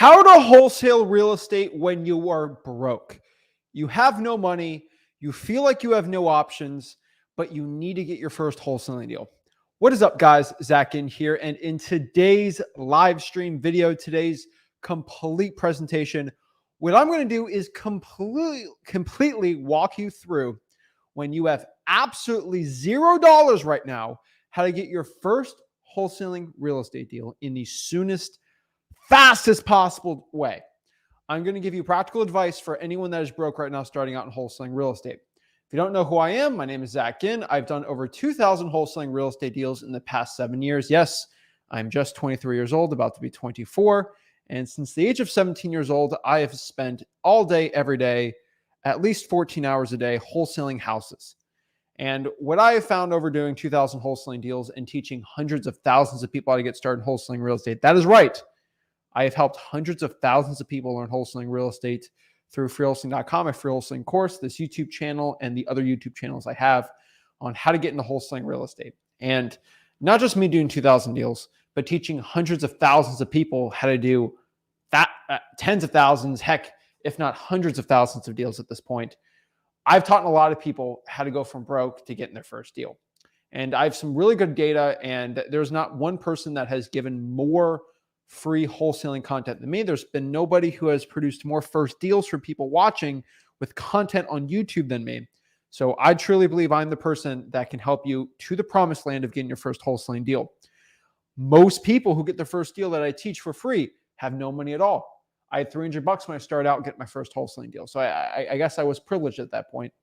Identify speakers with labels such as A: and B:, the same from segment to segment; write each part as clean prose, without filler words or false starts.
A: How to wholesale real estate when you are broke. You have no money, you feel like you have no options, but you need to get your first wholesaling deal. What is up, guys? Zach Ginn here, and in today's live stream video, today's complete presentation, what I'm going to do is completely walk you through when you have absolutely $0 right now, how to get your first wholesaling real estate deal in the soonest, fastest possible way. I'm going to give you practical advice for anyone that is broke right now starting out in wholesaling real estate. If you don't know who I am, my name is Zach Ginn. I've done over 2,000 wholesaling real estate deals in the past 7 years. Yes, I'm just 23 years old, about to be 24. And since the age of 17 years old, I have spent all day, every day, at least 14 hours a day wholesaling houses. And what I have found over doing 2,000 wholesaling deals and teaching hundreds of thousands of people how to get started in wholesaling real estate, that is right. I have helped hundreds of thousands of people learn wholesaling real estate through freewholesaling.com, a free wholesaling course, this YouTube channel, and the other YouTube channels I have on how to get into wholesaling real estate. And not just me doing 2,000 deals, but teaching hundreds of thousands of people how to do that, tens of thousands, heck, if not hundreds of thousands of deals at this point. I've taught a lot of people how to go from broke to getting their first deal. And I have some really good data, and there's not one person that has given more free wholesaling content than me. There's been nobody who has produced more first deals for people watching with content on YouTube than me. So I truly believe I'm the person that can help you to the promised land of getting your first wholesaling deal. Most people who get their first deal that I teach for free have no money at all. I had $300 when I started out getting my first wholesaling deal. So I guess I was privileged at that point.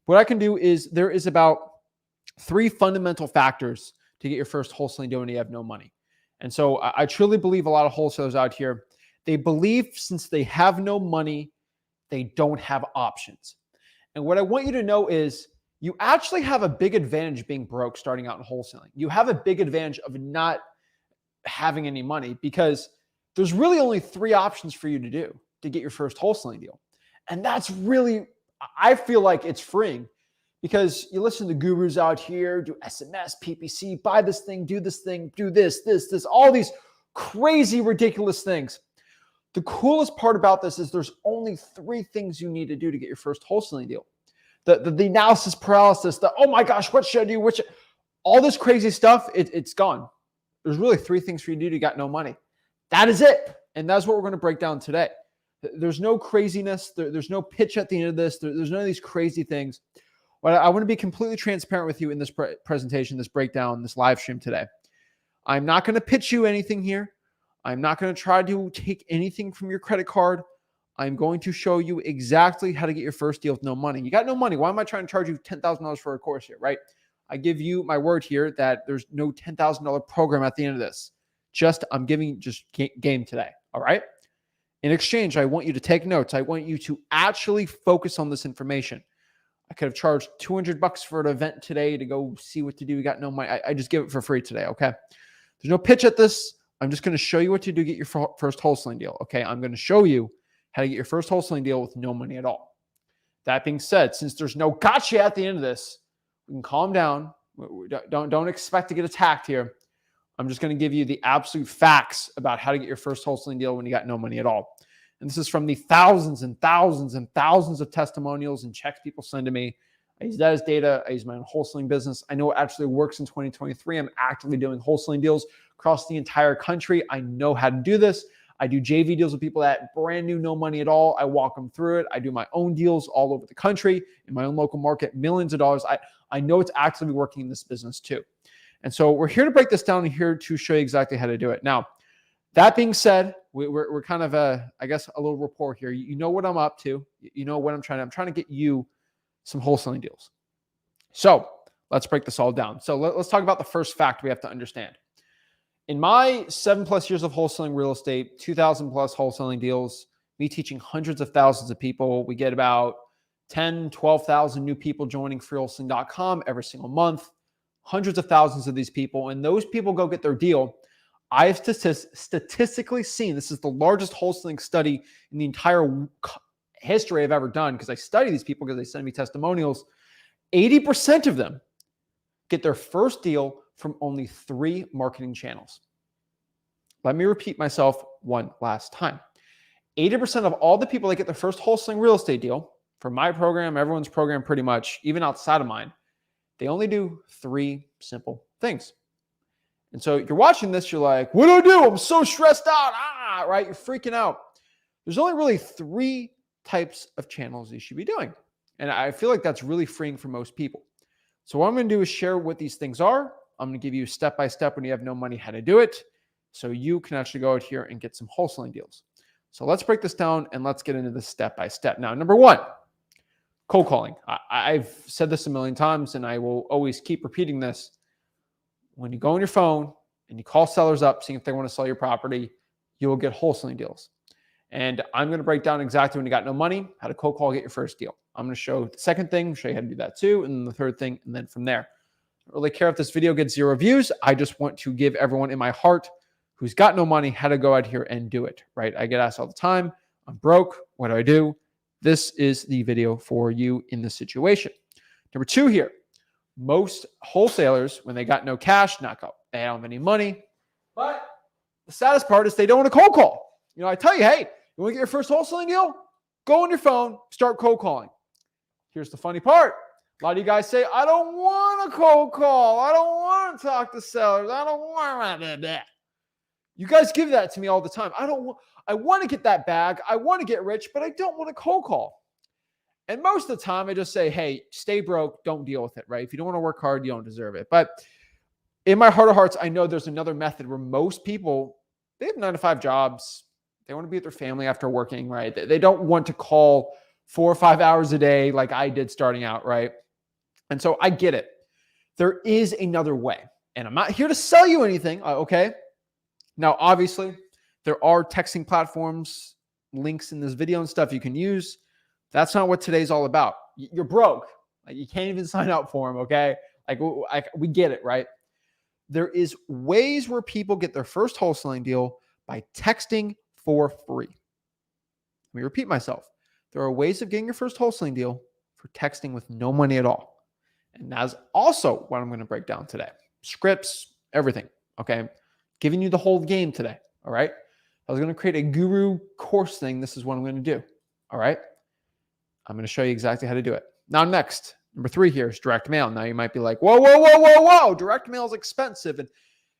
A: What I can do is there is about 3 fundamental factors to get your first wholesaling deal when you have no money. And so I truly believe a lot of wholesalers out here, they believe since they have no money, they don't have options. And what I want you to know is you actually have a big advantage being broke starting out in wholesaling. You have a big advantage of not having any money because there's really only 3 options for you to do to get your first wholesaling deal. And that's really, I feel like it's freeing because you listen to gurus out here, do SMS, PPC, buy this thing, do this, all these crazy, ridiculous things. The coolest part about this is there's only 3 things you need to do to get your first wholesaling deal. The analysis paralysis, the, oh my gosh, what should I do? All this crazy stuff, it's gone. There's really 3 things for you to do. You got no money. That is it. And that's what we're going to break down today. There's no craziness. There's no pitch at the end of this. There's none of these crazy things. But I want to be completely transparent with you in this presentation, this breakdown, this live stream today. I'm not going to pitch you anything here. I'm not going to try to take anything from your credit card. I'm going to show you exactly how to get your first deal with no money. You got no money. Why am I trying to charge you $10,000 for a course here, right? I give you my word here that there's no $10,000 program at the end of this. I'm giving just game today, all right? In exchange, I want you to take notes. I want you to actually focus on this information. I could have charged $200 for an event today to go see what to do. We got no money. I just give it for free today, okay? There's no pitch at this. I'm just going to show you what to do to get your first wholesaling deal, okay? I'm going to show you how to get your first wholesaling deal with no money at all. That being said, since there's no gotcha at the end of this, we can calm down. Don't expect to get attacked here. I'm just going to give you the absolute facts about how to get your first wholesaling deal when you got no money at all. And this is from the thousands and thousands and thousands of testimonials and checks people send to me. I use that as data. I use my own wholesaling business. I know it actually works in 2023. I'm actively doing wholesaling deals across the entire country. I know how to do this. I do JV deals with people that brand new, no money at all. I walk them through it. I do my own deals all over the country in my own local market, millions of dollars. I know it's actively working in this business too. And so we're here to break this down and here to show you exactly how to do it. Now, that being said, we're kind of I guess a little rapport here. You know what I'm up to. You know what I'm trying to get you some wholesaling deals. So let's break this all down. So let's talk about the first fact we have to understand. In my 7+ years of wholesaling real estate, 2,000 plus wholesaling deals, me teaching hundreds of thousands of people, we get about 10, 12,000 new people joining freewholesaling.com every single month, hundreds of thousands of these people, and those people go get their deal. I have statistically seen, this is the largest wholesaling study in the entire history I've ever done, because I study these people because they send me testimonials. 80% of them get their first deal from only 3 marketing channels. Let me repeat myself one last time. 80% of all the people that get their first wholesaling real estate deal, for my program, everyone's program pretty much, even outside of mine, they only do 3 simple things. And so you're watching this, you're like, what do I do? I'm so stressed out. Right? You're freaking out. There's only really 3 types of channels you should be doing. And I feel like that's really freeing for most people. So what I'm going to do is share what these things are. I'm going to give you step-by-step when you have no money how to do it, so you can actually go out here and get some wholesaling deals. So let's break this down and let's get into this step-by-step. Now, number 1, cold calling. I've said this a million times and I will always keep repeating this. When you go on your phone and you call sellers up, seeing if they want to sell your property, you will get wholesaling deals. And I'm going to break down exactly when you got no money, how to cold call, get your first deal. I'm going to show the second thing, show you how to do that too, and then the third thing, and then from there. I don't really care if this video gets 0 views. I just want to give everyone in my heart who's got no money how to go out here and do it, right? I get asked all the time, I'm broke, what do I do? This is the video for you in this situation. Number 2 here, most wholesalers, when they got no cash, not go, they don't have any money, but the saddest part is they don't want to cold call. You know, I tell you, hey, you want to get your first wholesaling deal? Go on your phone, start cold calling. Here's the funny part. A lot of you guys say, I don't want to cold call. I don't want to talk to sellers. I don't want that. You guys give that to me all the time. I want to get that bag. I want to get rich, but I don't want to cold call. And most of the time I just say, hey, stay broke. Don't deal with it, right? If you don't want to work hard, you don't deserve it. But in my heart of hearts, I know there's another method where most people, they have 9-to-5 jobs. They want to be with their family after working, right? They don't want to call 4 or 5 hours a day like I did starting out, right? And so I get it. There is another way. And I'm not here to sell you anything, okay? Now, obviously, there are texting platforms, links in this video and stuff you can use. That's not what today's all about. You're broke. Like, you can't even sign up for them, okay? Like, we get it, right? There is ways where people get their first wholesaling deal by texting for free. Let me repeat myself. There are ways of getting your first wholesaling deal for texting with no money at all. And that's also what I'm going to break down today. Scripts, everything, okay? Giving you the whole game today, all right? I was going to create a guru course thing. This is what I'm going to do, all right? I'm going to show you exactly how to do it. Now, next, number 3 here is direct mail. Now, you might be like, whoa. Direct mail is expensive. And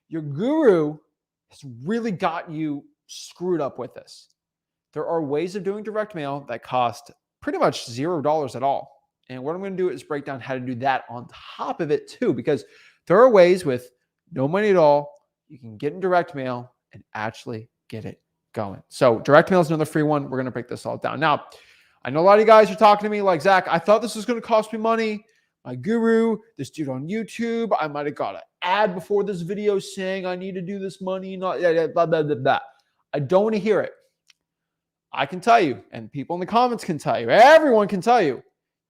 A: your guru has really got you screwed up with this. There are ways of doing direct mail that cost pretty much $0 at all. And what I'm going to do is break down how to do that on top of it too, because there are ways with no money at all, you can get in direct mail and actually get it going. So direct mail is another free one. We're going to break this all down. Now, I know a lot of you guys are talking to me like, Zach, I thought this was going to cost me money. My guru, this dude on YouTube, I might have got an ad before this video saying I need to do this money, not blah, blah, blah, blah. I don't want to hear it. I can tell you, and people in the comments can tell you, everyone can tell you,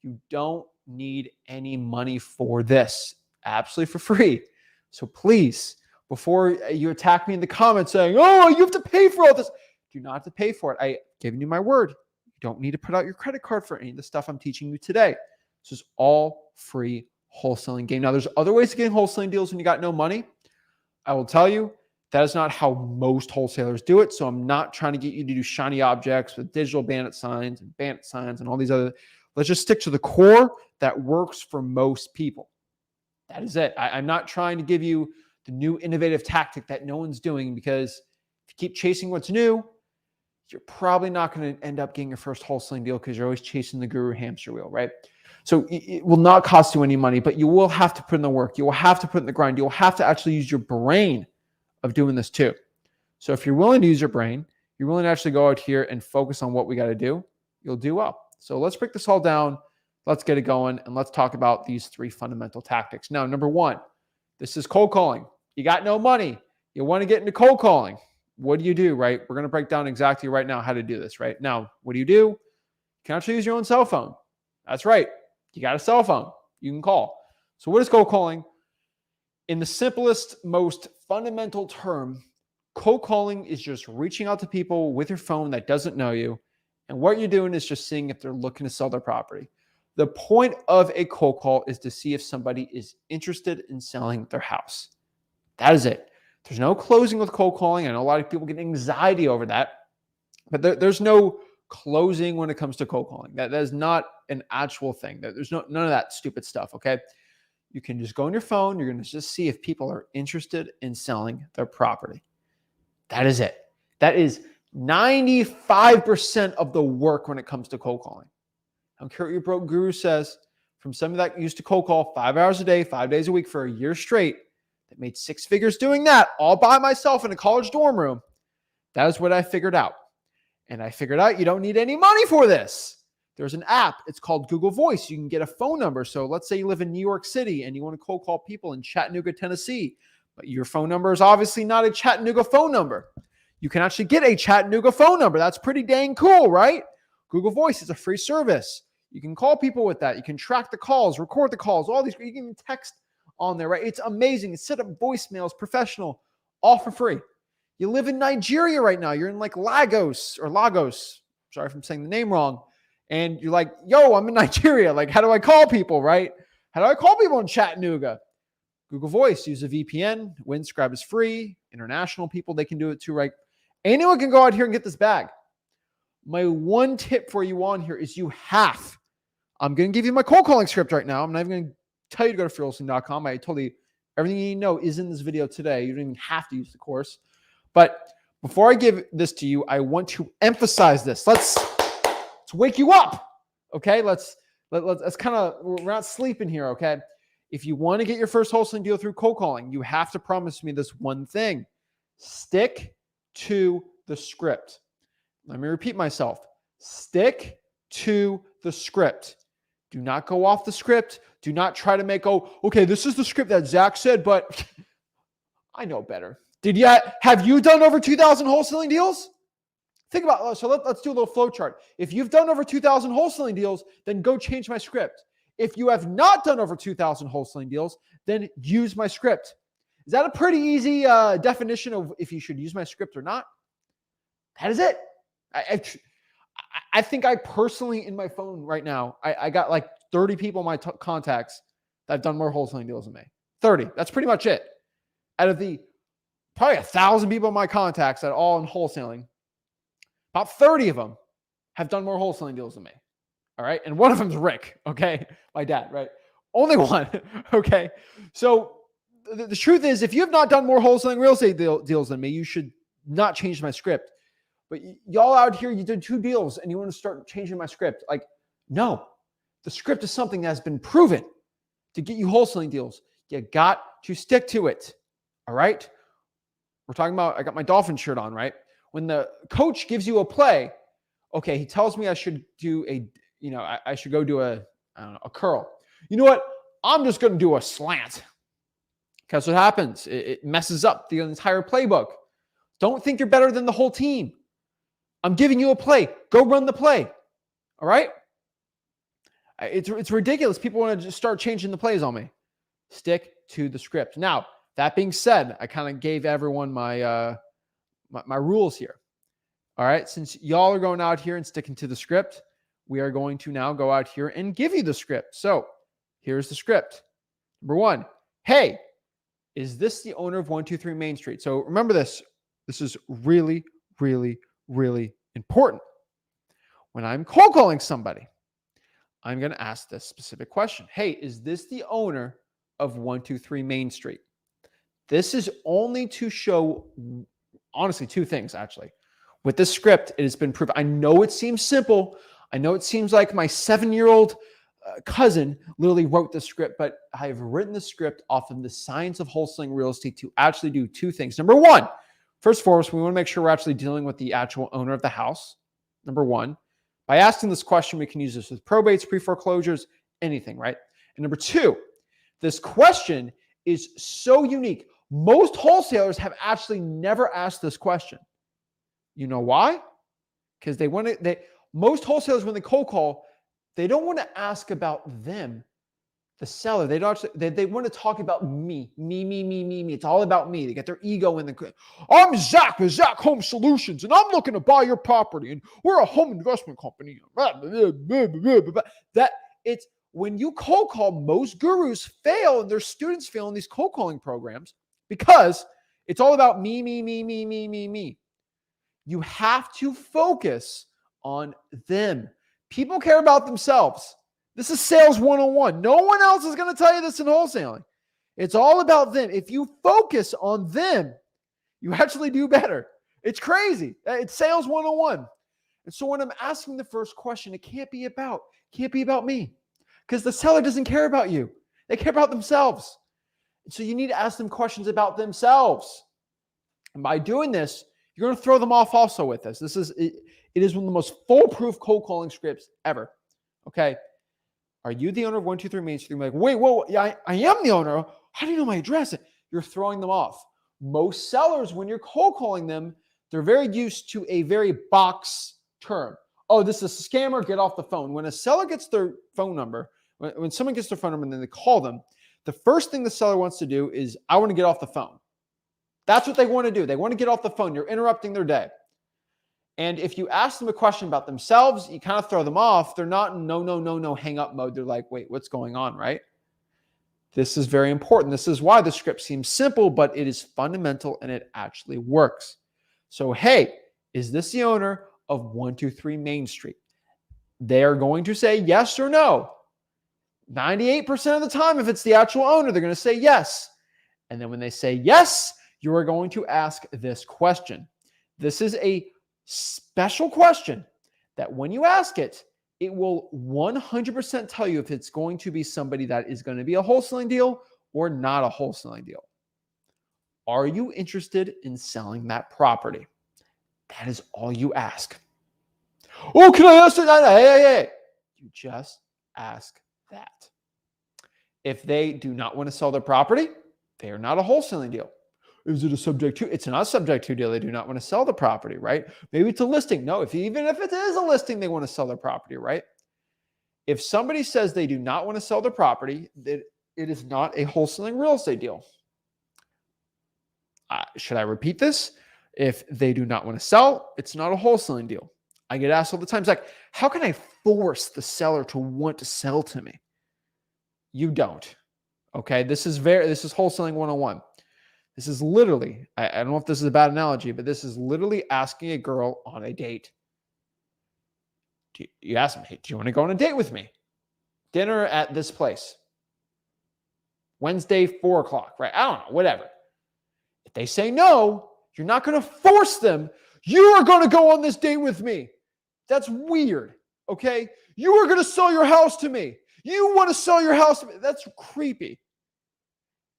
A: you don't need any money for this, absolutely for free. So please, before you attack me in the comments saying, oh, you have to pay for all this, do not have to pay for it. I've given you my word. You don't need to put out your credit card for any of the stuff I'm teaching you today. This is all free wholesaling game. Now, there's other ways to get wholesaling deals when you got no money. I will tell you, that is not how most wholesalers do it. So I'm not trying to get you to do shiny objects with digital bandit signs and all these other. Let's just stick to the core that works for most people. That is it. I'm not trying to give you the new innovative tactic that no one's doing, because if you keep chasing what's new, you're probably not going to end up getting your first wholesaling deal because you're always chasing the guru hamster wheel, right? So it will not cost you any money, but you will have to put in the work. You will have to put in the grind. You will have to actually use your brain of doing this too. So if you're willing to use your brain, you're willing to actually go out here and focus on what we got to do, you'll do well. So let's break this all down. Let's get it going. And let's talk about these 3 fundamental tactics. Now, number 1, this is cold calling. You got no money. You want to get into cold calling. What do you do, right? We're going to break down exactly right now how to do this, right? Now, what do? You can actually use your own cell phone. That's right. You got a cell phone. You can call. So what is cold calling? In the simplest, most fundamental term, cold calling is just reaching out to people with your phone that doesn't know you. And what you're doing is just seeing if they're looking to sell their property. The point of a cold call is to see if somebody is interested in selling their house. That is it. There's no closing with cold calling. I know a lot of people get anxiety over that. But there's no closing when it comes to cold calling. That is not an actual thing. There's none of that stupid stuff, okay? You can just go on your phone. You're going to just see if people are interested in selling their property. That is it. That is 95% of the work when it comes to cold calling. I don't care what your broke guru says. From somebody that used to cold call 5 hours a day, 5 days a week for a year straight, that made 6 figures doing that all by myself in a college dorm room. That is what I figured out. And I figured out you don't need any money for this. There's an app. It's called Google Voice. You can get a phone number. So let's say you live in New York City and you want to cold call people in Chattanooga, Tennessee, but your phone number is obviously not a Chattanooga phone number. You can actually get a Chattanooga phone number. That's pretty dang cool, right? Google Voice is a free service. You can call people with that. You can track the calls, record the calls, all these. You can text on there, right? It's amazing. It's set up voicemails, professional, all for free. You live in Nigeria right now. You're in like Lagos. Sorry if I'm saying the name wrong. And you're like, yo, I'm in Nigeria. Like, how do I call people, right? How do I call people in Chattanooga? Google Voice, use a VPN. Windscribe is free. International people, they can do it too, right? Anyone can go out here and get this bag. My one tip for you on here is I'm going to give you my cold calling script right now. I'm not even going to tell you to go to wholesaling.com. I told you everything you need to know is in this video today. You don't even have to use the course. But before I give this to you, I want to emphasize this. Let's wake you up. Okay. Let's kind of, we're not sleeping here. Okay. If you want to get your first wholesaling deal through cold calling, you have to promise me this one thing. Stick to the script. Let me repeat myself. Stick to the script. Do not go off the script. Do not try to make, okay, this is the script that Zach said, but I know better. Have you done over 2,000 wholesaling deals? Think about, so let's do a little flow chart. If you've done over 2,000 wholesaling deals, then go change my script. If you have not done over 2,000 wholesaling deals, then use my script. Is that a pretty easy definition of if you should use my script or not? That is it. I think I personally, in my phone right now, I got like 30 people in my contacts that have done more wholesaling deals than me. 30. That's pretty much it. Out of the probably 1,000 people in my contacts that are all in wholesaling, about 30 of them have done more wholesaling deals than me. All right. And one of them is Rick. Okay. My dad, right? Only one. Okay. So the truth is, if you have not done more wholesaling real estate deals than me, you should not change my script. But y'all out here, you did 2 deals and you want to start changing my script. Like, no, the script is something that has been proven to get you wholesaling deals. You got to stick to it. All right. We're talking about, I got my Dolphin shirt on, right? When the coach gives you a play, okay, he tells me I should do I should go do a curl. You know what? I'm just going to do a slant. Because what happens? It messes up the entire playbook. Don't think you're better than the whole team. I'm giving you a play. Go run the play. All right? It's ridiculous. People want to just start changing the plays on me. Stick to the script. Now, that being said, I kind of gave everyone my rules here. All right? Since y'all are going out here and sticking to the script, we are going to now go out here and give you the script. So here's the script. Number 1, hey, is this the owner of 123 Main Street? So remember this. This is really, really, really important. When I'm cold calling somebody, I'm going to ask this specific question. Hey, is this the owner of 123 Main Street? This is only to show, honestly, 2 things, actually. With this script, it has been proven. I know it seems simple. I know it seems like my 7-year-old cousin literally wrote the script, but I have written the script off of the Science of Wholesaling Real Estate to actually do 2 things. Number 1, first and foremost, we want to make sure we're actually dealing with the actual owner of the house. Number 1, by asking this question, we can use this with probates, pre-foreclosures, anything, right? And number 2, this question is so unique. Most wholesalers have actually never asked this question. You know why? Because most wholesalers, when they cold call, they don't want to ask about them, the seller. They want to talk about me. It's all about me. They get their ego in the. I'm Zach with Zach Home Solutions, and I'm looking to buy your property, and we're a home investment company. That it's when you cold call, most gurus fail, and their students fail in these cold calling programs because it's all about me. You have to focus on them. People care about themselves. This is sales 101. No one else is going to tell you this in wholesaling. It's all about them. If you focus on them, you actually do better. It's crazy. It's sales 101. And so when I'm asking the first question, it can't be about me, because the seller doesn't care about you. They care about themselves. And so you need to ask them questions about themselves. And by doing this, you're going to throw them off also with this. It is one of the most foolproof cold calling scripts ever. Okay. Are you the owner of 123 Main Street? You're like, wait, whoa, yeah, I am the owner. How do you know my address? You're throwing them off. Most sellers, when you're cold calling them, they're very used to a very box term. Oh, this is a scammer, get off the phone. When a seller gets their phone number, when someone gets their phone number and then they call them, the first thing the seller wants to do is, I want to get off the phone. That's what they want to do. They want to get off the phone. You're interrupting their day. And if you ask them a question about themselves, you kind of throw them off. They're not in no, hang up mode. They're like, wait, what's going on, right? This is very important. This is why the script seems simple, but it is fundamental and it actually works. So, hey, is this the owner of 123 Main Street? They are going to say yes or no. 98% of the time, if it's the actual owner, they're going to say yes. And then when they say yes, you are going to ask this question. This is a special question that when you ask it, it will 100% tell you if it's going to be somebody that is going to be a wholesaling deal or not a wholesaling deal. Are you interested in selling that property? That is all you ask. Oh, can I ask that? Hey. You just ask that. If they do not want to sell their property, they are not a wholesaling deal. Is it a subject to? It's not a subject to deal. They do not want to sell the property, right? Maybe it's a listing. No, even if it is a listing, they want to sell their property, right? If somebody says they do not want to sell their property, it is not a wholesaling real estate deal. Should I repeat this? If they do not want to sell, it's not a wholesaling deal. I get asked all the time, it's like, how can I force the seller to want to sell to me? You don't. Okay, this is wholesaling 101. This is literally, I don't know if this is a bad analogy, but this is literally asking a girl on a date. You ask them, hey, do you want to go on a date with me? Dinner at this place. Wednesday, 4 o'clock, right? I don't know, whatever. If they say no, you're not going to force them. You are going to go on this date with me. That's weird, okay? You are going to sell your house to me. You want to sell your house to me. That's creepy.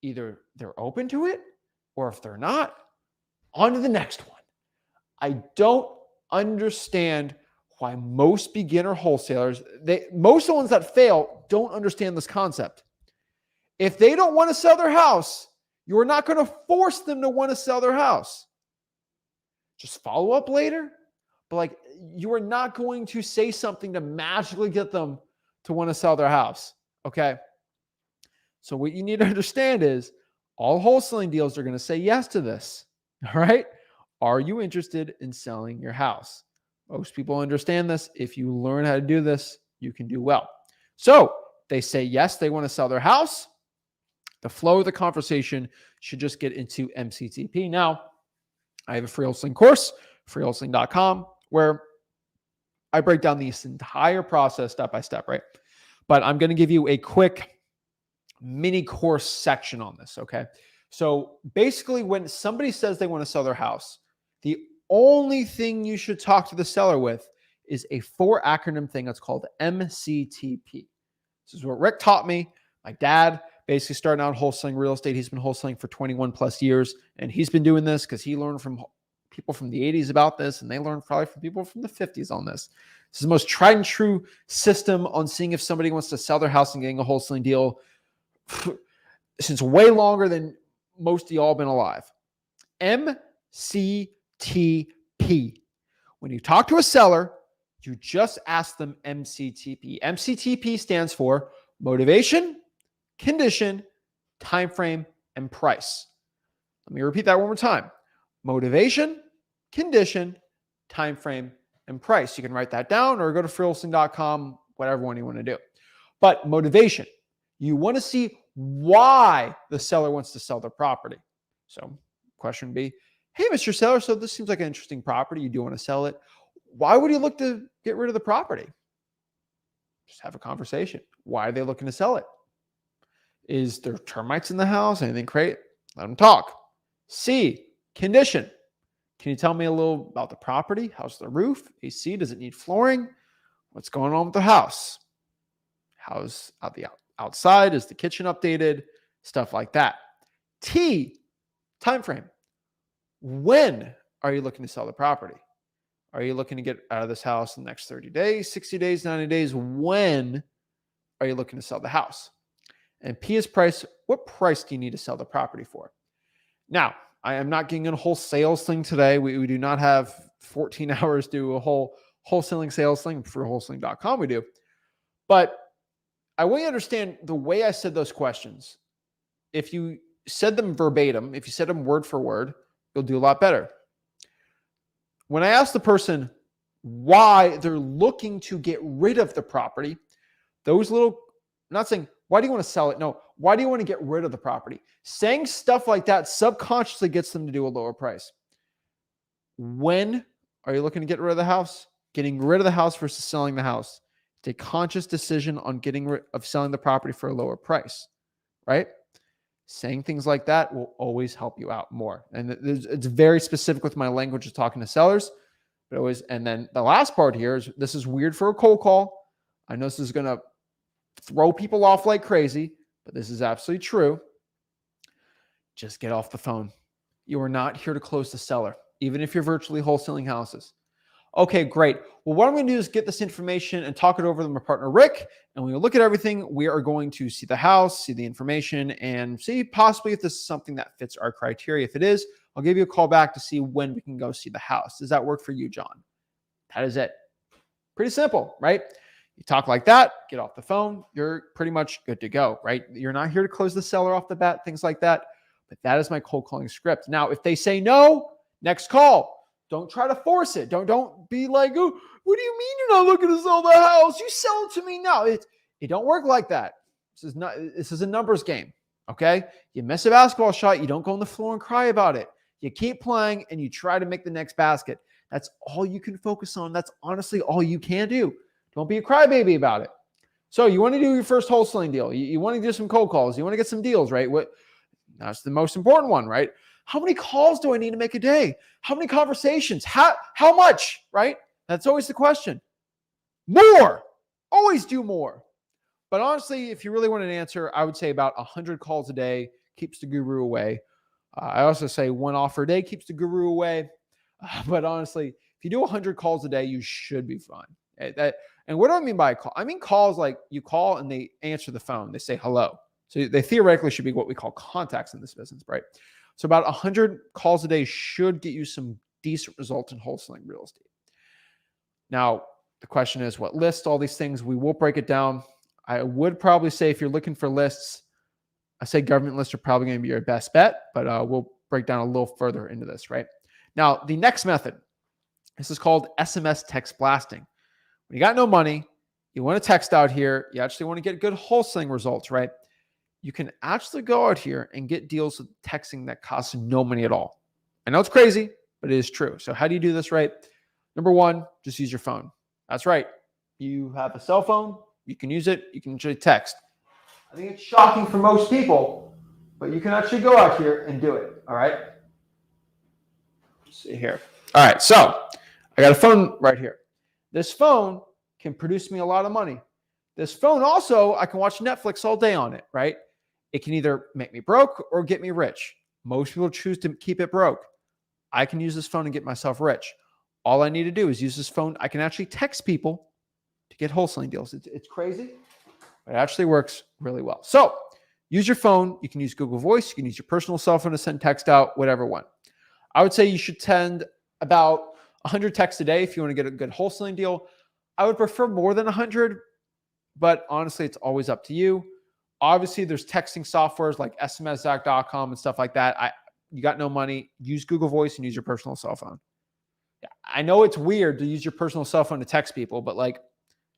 A: Either they're open to it, or if they're not, on to the next one. I don't understand why most beginner wholesalers, most of the ones that fail, don't understand this concept. If they don't want to sell their house, you're not going to force them to want to sell their house. Just follow up later. But like, you are not going to say something to magically get them to want to sell their house. Okay. So what you need to understand is all wholesaling deals are going to say yes to this. All right. Are you interested in selling your house? Most people understand this. If you learn how to do this, you can do well. So they say yes, they want to sell their house. The flow of the conversation should just get into MCTP. Now, I have a free wholesaling course, freewholesaling.com, where I break down this entire process step by step, right? But I'm going to give you a quick mini course section on this, okay? So basically, when somebody says they want to sell their house, the only thing you should talk to the seller with is a 4-acronym thing that's called MCTP. This is what Rick taught me. My dad basically started out wholesaling real estate. He's been wholesaling for 21 plus years, and he's been doing this because he learned from people from the 80s about this, and they learned probably from people from the 50s on this. This is the most tried and true system on seeing if somebody wants to sell their house and getting a wholesaling deal since way longer than most of y'all been alive. MCTP. When you talk to a seller, you just ask them MCTP. MCTP stands for motivation, condition, time frame, and price. Let me repeat that one more time. Motivation, condition, time frame, and price. You can write that down or go to freewholesaling.com, whatever one you want to do. But motivation, you want to see why the seller wants to sell their property. So question would be, Hey, Mr. Seller, so this seems like an interesting property. You do want to sell it. Why would you look to get rid of the property? Just have a conversation. Why are they looking to sell it? Is there termites in the house? Anything crazy? Let them talk. C, condition. Can you tell me a little about the property? How's the roof? AC? Does it need flooring? What's going on with the house? How's the outside? Is the kitchen updated? Stuff like that. T, time frame. When are you looking to sell the property? Are you looking to get out of this house in the next 30 days, 60 days, 90 days? When are you looking to sell the house? And P is price. What price do you need to sell the property for? Now, I am not getting a whole sales thing today. We do not have 14 hours to do a whole wholesaling sales thing. For wholesaling.com we do. But I want you to understand the way I said those questions. If you said them verbatim, if you said them word for word, you'll do a lot better. When I ask the person why they're looking to get rid of the property, those little, I'm not saying, why do you want to sell it? No, why do you want to get rid of the property? Saying stuff like that subconsciously gets them to do a lower price. When are you looking to get rid of the house? Getting rid of the house versus selling the house. It's a conscious decision on getting rid of selling the property for a lower price, right? Saying things like that will always help you out more. And it's very specific with my language of talking to sellers. But always, and then the last part here is, this is weird for a cold call. I know this is going to throw people off like crazy, but this is absolutely true. Just get off the phone. You are not here to close the seller, even if you're virtually wholesaling houses. Okay, great. Well, what I'm going to do is get this information and talk it over with my partner, Rick. And when we look at everything, we are going to see the house, see the information, and see possibly if this is something that fits our criteria. If it is, I'll give you a call back to see when we can go see the house. Does that work for you, John? That is it. Pretty simple, right? You talk like that, get off the phone, you're pretty much good to go, right? You're not here to close the seller off the bat, things like that. But that is my cold calling script. Now, if they say no, next call. Don't try to force it. Don't be like, oh, what do you mean you're not looking to sell the house? You sell it to me now. It don't work like that. This is a numbers game. Okay. You miss a basketball shot. You don't go on the floor and cry about it. You keep playing and you try to make the next basket. That's all you can focus on. That's honestly all you can do. Don't be a crybaby about it. So you want to do your first wholesaling deal. You want to do some cold calls. You want to get some deals, right? That's the most important one, right? How many calls do I need to make a day? How many conversations? How much, right? That's always the question. More. Always do more. But honestly, if you really want an answer, I would say about 100 calls a day keeps the guru away. I also say one offer a day keeps the guru away. But honestly, if you do 100 calls a day, you should be fine. And what do I mean by a call? I mean calls like you call and they answer the phone. They say hello. So they theoretically should be what we call contacts in this business, right? So about 100 calls a day should get you some decent results in wholesaling real estate. Now, the question is what list, all these things, we will break it down. I would probably say if you're looking for lists, I say government lists are probably going to be your best bet, but we'll break down a little further into this, right? Now, the next method, this is called SMS text blasting. When you got no money, you want to text out here, you actually want to get good wholesaling results, right? You can actually go out here and get deals with texting that costs no money at all. I know it's crazy, but it is true. So how do you do this right? Number one, just use your phone. That's right. You have a cell phone, you can use it, you can actually text. I think it's shocking for most people, but you can actually go out here and do it. All right. Let's see here. All right. So I got a phone right here. This phone can produce me a lot of money. This phone also, I can watch Netflix all day on it, right? It can either make me broke or get me rich. Most people choose to keep it broke. I can use this phone and get myself rich. All I need to do is use this phone. I can actually text people to get wholesaling deals. It's crazy, but it actually works really well. So use your phone. You can use Google Voice. You can use your personal cell phone to send text out, whatever one. I would say you should send about 100 texts a day if you want to get a good wholesaling deal. I would prefer more than 100, but honestly, it's always up to you. Obviously, there's texting softwares like smszack.com and stuff like that. You got no money, use Google Voice and use your personal cell phone. Yeah, I know it's weird to use your personal cell phone to text people, but like,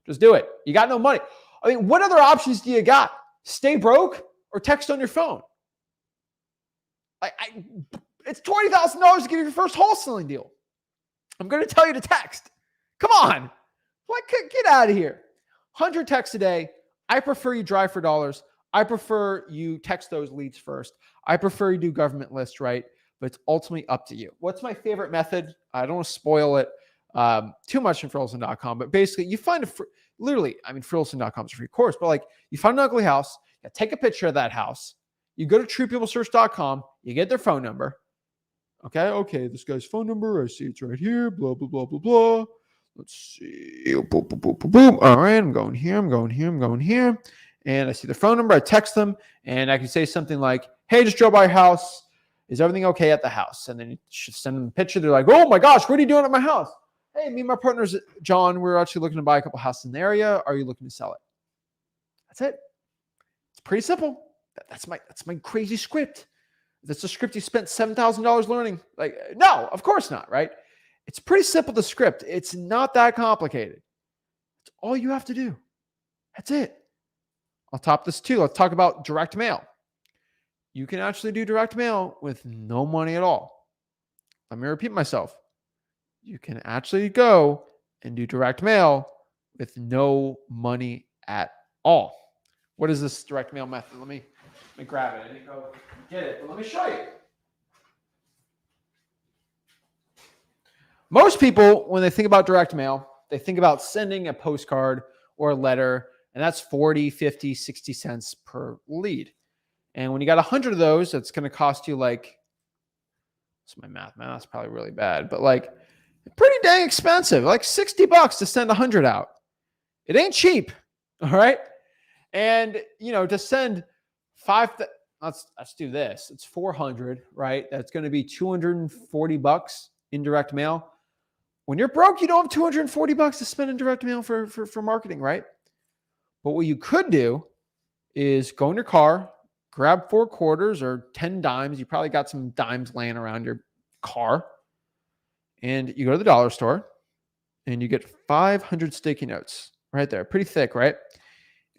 A: just do it. You got no money. I mean, what other options do you got? Stay broke or text on your phone? It's $20,000 to get your first wholesaling deal. I'm going to tell you to text. Come on. Like, get out of here. 100 texts a day. I prefer you drive for dollars. I prefer you text those leads first. I prefer you do government lists, right? But it's ultimately up to you. What's my favorite method? I don't want to spoil it too much in wholesaling.com, but basically you find wholesaling.com is a free course, but like you find an ugly house, you take a picture of that house, you go to truepeoplesearch.com, you get their phone number. Okay, this guy's phone number, I see it's right here, blah, blah, blah, blah, blah. Let's see. Boom, boom, boom, boom, boom. All right, I'm going here. And I see the phone number. I text them, and I can say something like, hey, just drove by your house. Is everything okay at the house? And then you should send them a picture. They're like, oh my gosh, what are you doing at my house? Hey, me and my partners, John, we're actually looking to buy a couple houses in the area. Are you looking to sell it? That's it. It's pretty simple. That's my crazy script. That's a script you spent $7,000 learning. Like, no, of course not, right? It's pretty simple to script. It's not that complicated. It's all you have to do. That's it. I'll top this too. Let's talk about direct mail. You can actually do direct mail with no money at all. Let me repeat myself. You can actually go and do direct mail with no money at all. What is this direct mail method? Let me grab it. I didn't go get it, but let me show you. Most people, when they think about direct mail, they think about sending a postcard or a letter, and that's 40, 50, 60 cents per lead. And when you got 100 of those, that's going to cost you like, what's my math? Man, that's probably really bad, but like pretty dang expensive, like $60 to send 100 out. It ain't cheap, all right? And, to send let's do this. It's 400, right? That's going to be $240 in direct mail. When you're broke, you don't have $240 to spend in direct mail for marketing, right? But what you could do is go in your car, grab 4 quarters or 10 dimes. You probably got some dimes laying around your car. And you go to the dollar store and you get 500 sticky notes right there. Pretty thick, right?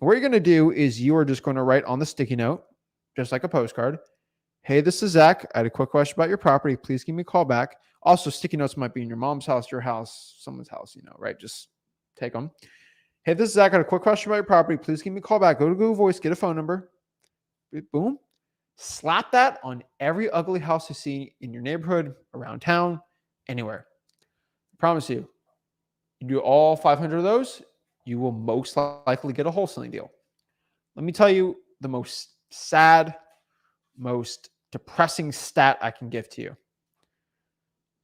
A: And what you're going to do is you are just going to write on the sticky note, just like a postcard, hey, this is Zach. I had a quick question about your property. Please give me a call back. Also, sticky notes might be in your mom's house, your house, someone's house, right? Just take them. Hey, this is Zach. I had a quick question about your property. Please give me a call back. Go to Google Voice, get a phone number. Boom. Slap that on every ugly house you see in your neighborhood, around town, anywhere. I promise you, you do all 500 of those, you will most likely get a wholesaling deal. Let me tell you the most sad, most depressing stat I can give to you.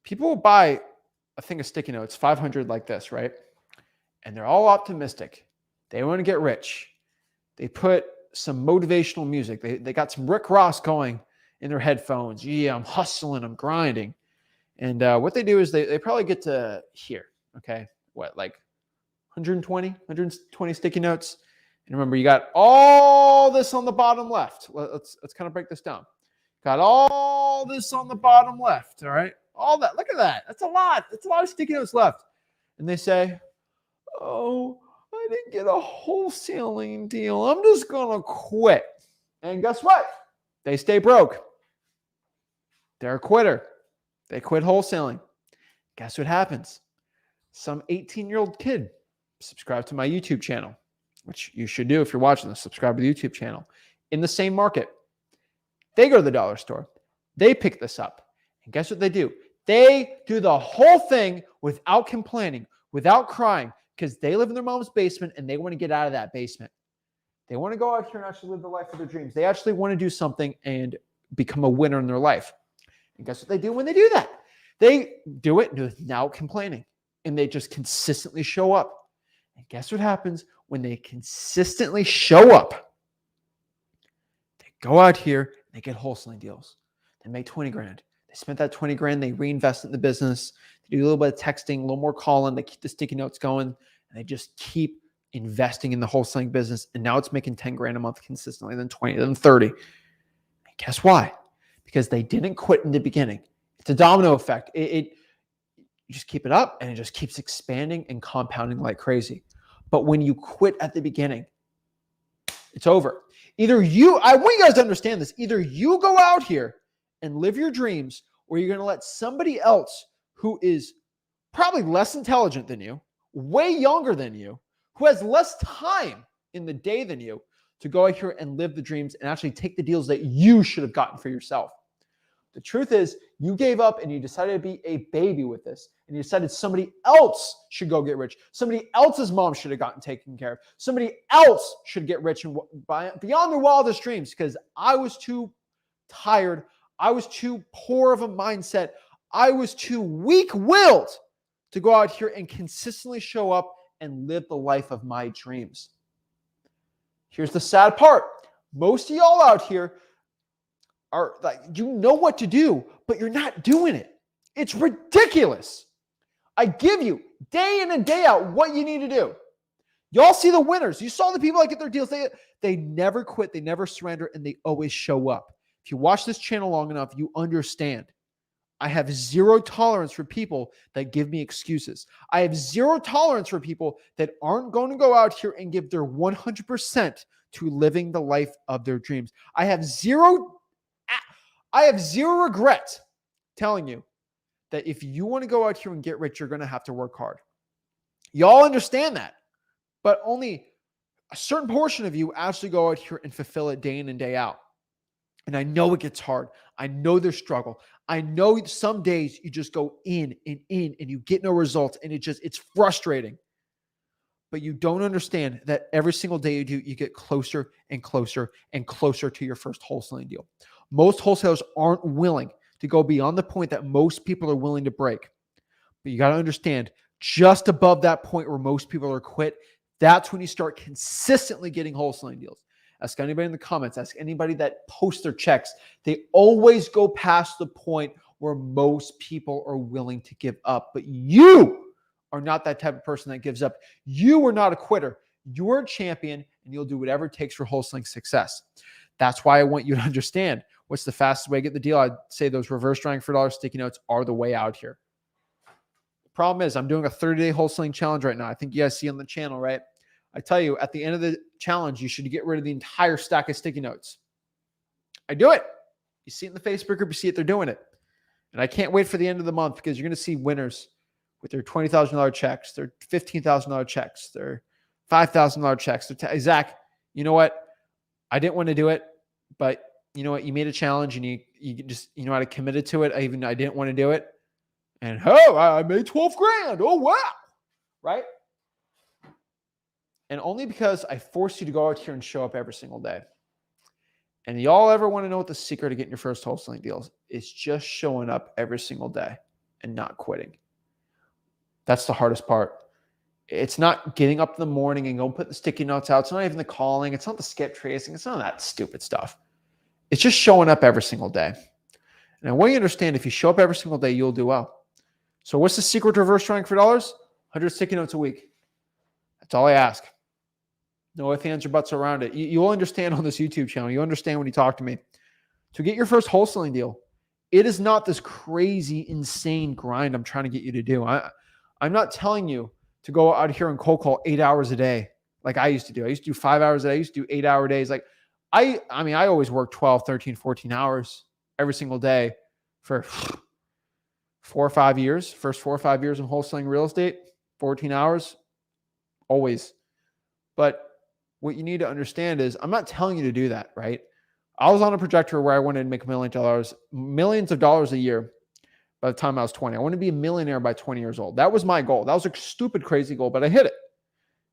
A: People will buy a thing of sticky notes, 500 like this, right? And they're all optimistic. They want to get rich. They put some motivational music. They got some Rick Ross going in their headphones. Yeah, I'm hustling, I'm grinding. And what they do is they probably get to here, okay? What, like 120 sticky notes? And remember, you got all this on the bottom left. Let's kind of break this down. Got all this on the bottom left, all right? All that. Look at that. That's a lot. That's a lot of sticky notes left. And they say, oh, I didn't get a wholesaling deal. I'm just going to quit. And guess what? They stay broke. They're a quitter. They quit wholesaling. Guess what happens? Some 18-year-old kid subscribed to my YouTube channel, which you should do if you're watching this. Subscribe to the YouTube channel. In the same market. They go to the dollar store. They pick this up. And guess what they do? They do the whole thing without complaining, without crying, because they live in their mom's basement and they want to get out of that basement. They want to go out here and actually live the life of their dreams. They actually want to do something and become a winner in their life. And guess what they do when they do that? They do it without complaining. And they just consistently show up. And guess what happens when they consistently show up? They go out here and they get wholesaling deals. They make 20 grand. They spent that 20 grand. They reinvest it in the business. They do a little bit of texting, a little more calling. They keep the sticky notes going. And they just keep investing in the wholesaling business. And now it's making 10 grand a month consistently, then 20, then 30. And guess why? Because they didn't quit in the beginning. It's a domino effect. You just keep it up and it just keeps expanding and compounding like crazy. But when you quit at the beginning, it's over. I want you guys to understand this. Either you go out here and live your dreams, or you're going to let somebody else who is probably less intelligent than you, way younger than you, who has less time in the day than you, to go out here and live the dreams and actually take the deals that you should have gotten for yourself. The truth is, you gave up and you decided to be a baby with this. And you decided somebody else should go get rich. Somebody else's mom should have gotten taken care of. Somebody else should get rich and beyond their wildest dreams, because I was too tired. I was too poor of a mindset. I was too weak-willed to go out here and consistently show up and live the life of my dreams. Here's the sad part. Most of y'all out here are like, you know what to do, but you're not doing it. It's ridiculous. I give you day in and day out what you need to do. Y'all see the winners. You saw the people that get their deals. They never quit. They never surrender, and they always show up. If you watch this channel long enough, you understand. I have zero tolerance for people that give me excuses. I have zero tolerance for people that aren't going to go out here and give their 100% to living the life of their dreams. I have zero regret telling you that if you want to go out here and get rich, you're going to have to work hard. Y'all understand that, but only a certain portion of you actually go out here and fulfill it day in and day out. And I know it gets hard. I know there's struggle. I know some days you just go in and you get no results, and it's frustrating. But you don't understand that every single day you do, you get closer and closer and closer to your first wholesaling deal. Most wholesalers aren't willing to go beyond the point that most people are willing to break. But you got to understand, just above that point where most people are quit, that's when you start consistently getting wholesaling deals. Ask anybody in the comments, ask anybody that posts their checks. They always go past the point where most people are willing to give up. But you are not that type of person that gives up. You are not a quitter. You're a champion, and you'll do whatever it takes for wholesaling success. That's why I want you to understand what's the fastest way to get the deal. I'd say those reverse triangle $4 sticky notes are the way out here. The problem is I'm doing a 30-day wholesaling challenge right now. I think you guys see on the channel, right? I tell you, at the end of the challenge, you should get rid of the entire stack of sticky notes. I do it. You see it in the Facebook group, you see it, they're doing it. And I can't wait for the end of the month, because you're going to see winners with their $20,000 checks, their $15,000 checks, their $5,000 checks. Zach, you know what? I didn't want to do it, but you know what? You made a challenge, and you just, you know what? I committed to it. I didn't want to do it. And I made 12 grand. Oh, wow. Right? And only because I forced you to go out here and show up every single day. And y'all ever want to know what the secret of getting your first wholesaling deals is? Just showing up every single day and not quitting. That's the hardest part. It's not getting up in the morning and going put the sticky notes out. It's not even the calling. It's not the skip tracing. It's none of that stupid stuff. It's just showing up every single day. And I want you to understand, if you show up every single day, you'll do well. So what's the secret to reverse triangle $4? 100 sticky notes a week. That's all I ask. No ifs, ands, or buts around it. You'll understand on this YouTube channel. You understand when you talk to me. To get your first wholesaling deal, it is not this crazy, insane grind I'm trying to get you to do. I'm not telling you to go out here and cold call 8 hours a day like I used to do. I used to do 5 hours a day. I used to do 8-hour days. Like I always work 12, 13, 14 hours every single day for 4 or 5 years. First 4 or 5 years in wholesaling real estate, 14 hours, always. But what you need to understand is, I'm not telling you to do that, right? I was on a trajectory where I wanted to make millions of dollars a year by the time I was 20. I want to be a millionaire by 20 years old. That was my goal. That was a stupid, crazy goal, but I hit it.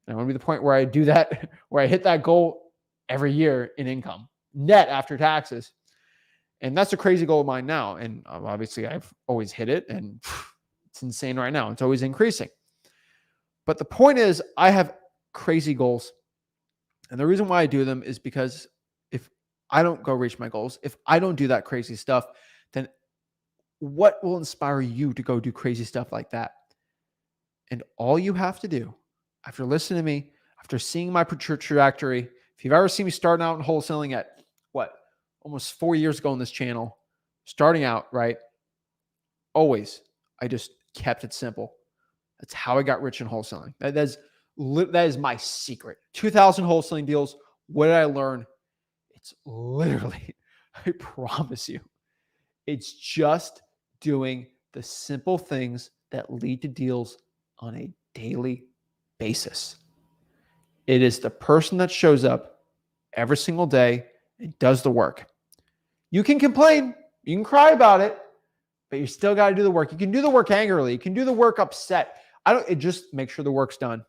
A: And I want to be the point where I do that, where I hit that goal every year in income, net after taxes. And that's a crazy goal of mine now. And obviously I've always hit it, and it's insane right now. It's always increasing. But the point is, I have crazy goals. And the reason why I do them is because if I don't go reach my goals, if I don't do that crazy stuff, then what will inspire you to go do crazy stuff like that? And all you have to do, after listening to me, after seeing my trajectory, if you've ever seen me starting out in wholesaling at almost 4 years ago on this channel, starting out, right? Always, I just kept it simple. That's how I got rich in wholesaling. That is my secret. 2,000 wholesaling deals. What did I learn? It's literally, I promise you, it's just doing the simple things that lead to deals on a daily basis. It is the person that shows up every single day and does the work. You can complain, you can cry about it, but you still got to do the work. You can do the work angrily, you can do the work upset. Just make sure the work's done.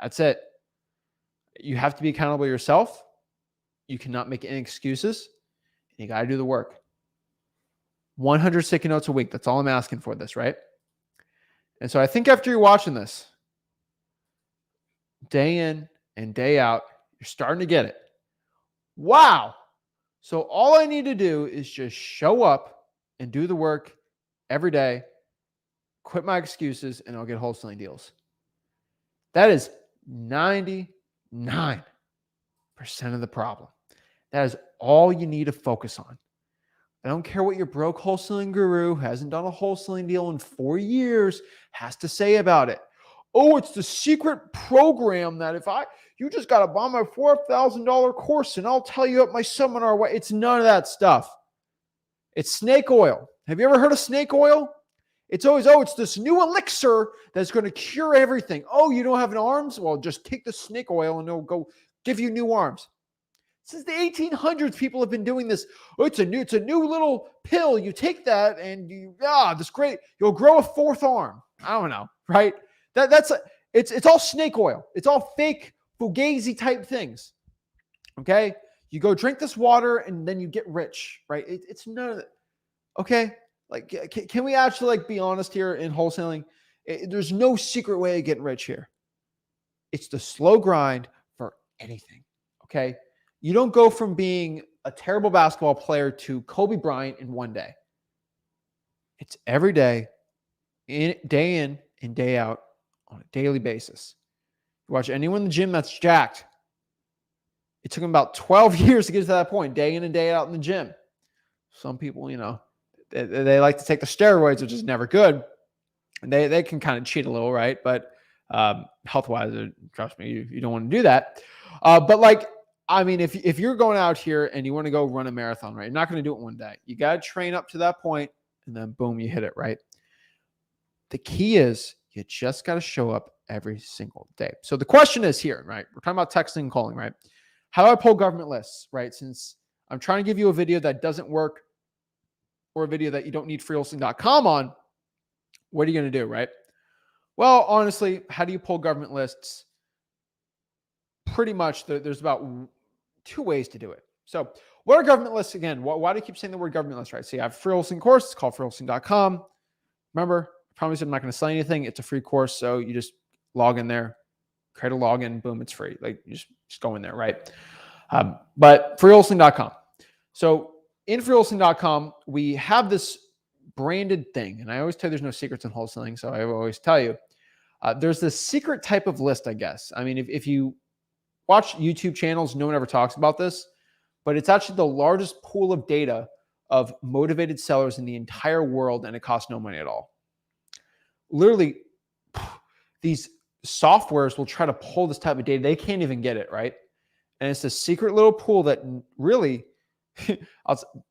A: That's it. You have to be accountable to yourself. You cannot make any excuses. You got to do the work. 100 sticky notes a week. That's all I'm asking for this, right? And so I think after you're watching this, day in and day out, you're starting to get it. Wow. So all I need to do is just show up and do the work every day, quit my excuses, and I'll get wholesaling deals. That is 99% of the problem. That is all you need to focus on. I don't care what your broke wholesaling guru who hasn't done a wholesaling deal in 4 years has to say about it. Oh, it's the secret program that you just got to buy my $4,000 course and I'll tell you at my seminar. It's none of that stuff. It's snake oil. Have you ever heard of snake oil? It's always, it's this new elixir that's going to cure everything. Oh, you don't have arms? Well, just take the snake oil and it'll go give you new arms. Since the 1800s, people have been doing this. Oh, it's a new little pill. You take that and this great. You'll grow a fourth arm. I don't know, right? It's all snake oil. It's all fake fugazi type things. Okay, you go drink this water and then you get rich, right? It's none of that. Okay, like can we actually be honest here in wholesaling? There's no secret way of getting rich here. It's the slow grind for anything. Okay. You don't go from being a terrible basketball player to Kobe Bryant in one day. It's every day, day in and day out on a daily basis. You watch anyone in the gym that's jacked. It took them about 12 years to get to that point, day in and day out in the gym. Some people, they like to take the steroids, which is never good. And they can kind of cheat a little, right? But health-wise, trust me, you don't want to do that. But if you're going out here and you want to go run a marathon, right? You're not going to do it one day. You got to train up to that point and then boom, you hit it, right? The key is you just got to show up every single day. So the question is here, right? We're talking about texting and calling, right? How do I pull government lists, right? Since I'm trying to give you a video that doesn't work or a video that you don't need freewholesaling.com on, what are you going to do, right? Well, honestly, how do you pull government lists? Pretty much there's about 2 ways to do it. So what are government lists again? Why do I keep saying the word government list, right? So you have a free wholesaling course. It's called freewholesaling.com. Remember, I promise I'm not going to sell anything. It's a free course. So you just log in there, create a login, boom, it's free. You just go in there, right? But freewholesaling.com. So in freewholesaling.com, we have this branded thing. And I always tell you there's no secrets in wholesaling. So I always tell you, there's this secret type of list, I guess. I mean, if you watch YouTube channels, no one ever talks about this, but it's actually the largest pool of data of motivated sellers in the entire world, and it costs no money at all. Literally, these softwares will try to pull this type of data. They can't even get it, right? And it's a secret little pool that really,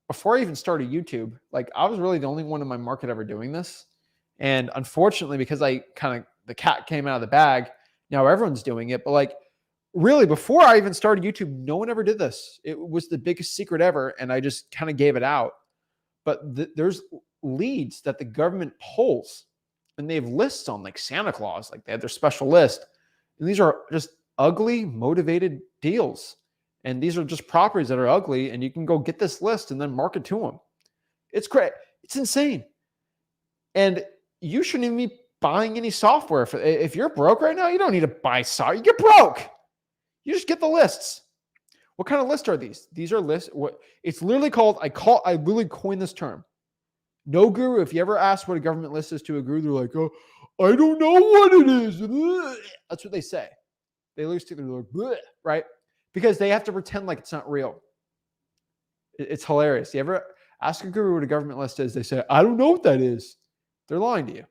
A: before I even started YouTube, I was really the only one in my market ever doing this. And unfortunately, because the cat came out of the bag, now everyone's doing it. But really, before I even started YouTube, no one ever did this. It was the biggest secret ever, and I just kind of gave it out. But there's leads that the government pulls, and they have lists on Santa Claus. They have their special list. And these are just ugly, motivated deals. And these are just properties that are ugly, and you can go get this list and then market to them. It's great. It's insane. And you shouldn't even be buying any software. If you're broke right now, you don't need to buy software. You get broke. You just get the lists. What kind of lists are these? These are lists. It's literally called, I literally coined this term. No guru, if you ever ask what a government list is to a guru, they're like, oh, I don't know what it is. That's what they say. They lose to the right? Because they have to pretend like it's not real. It's hilarious. You ever ask a guru what a government list is? They say, I don't know what that is. They're lying to you.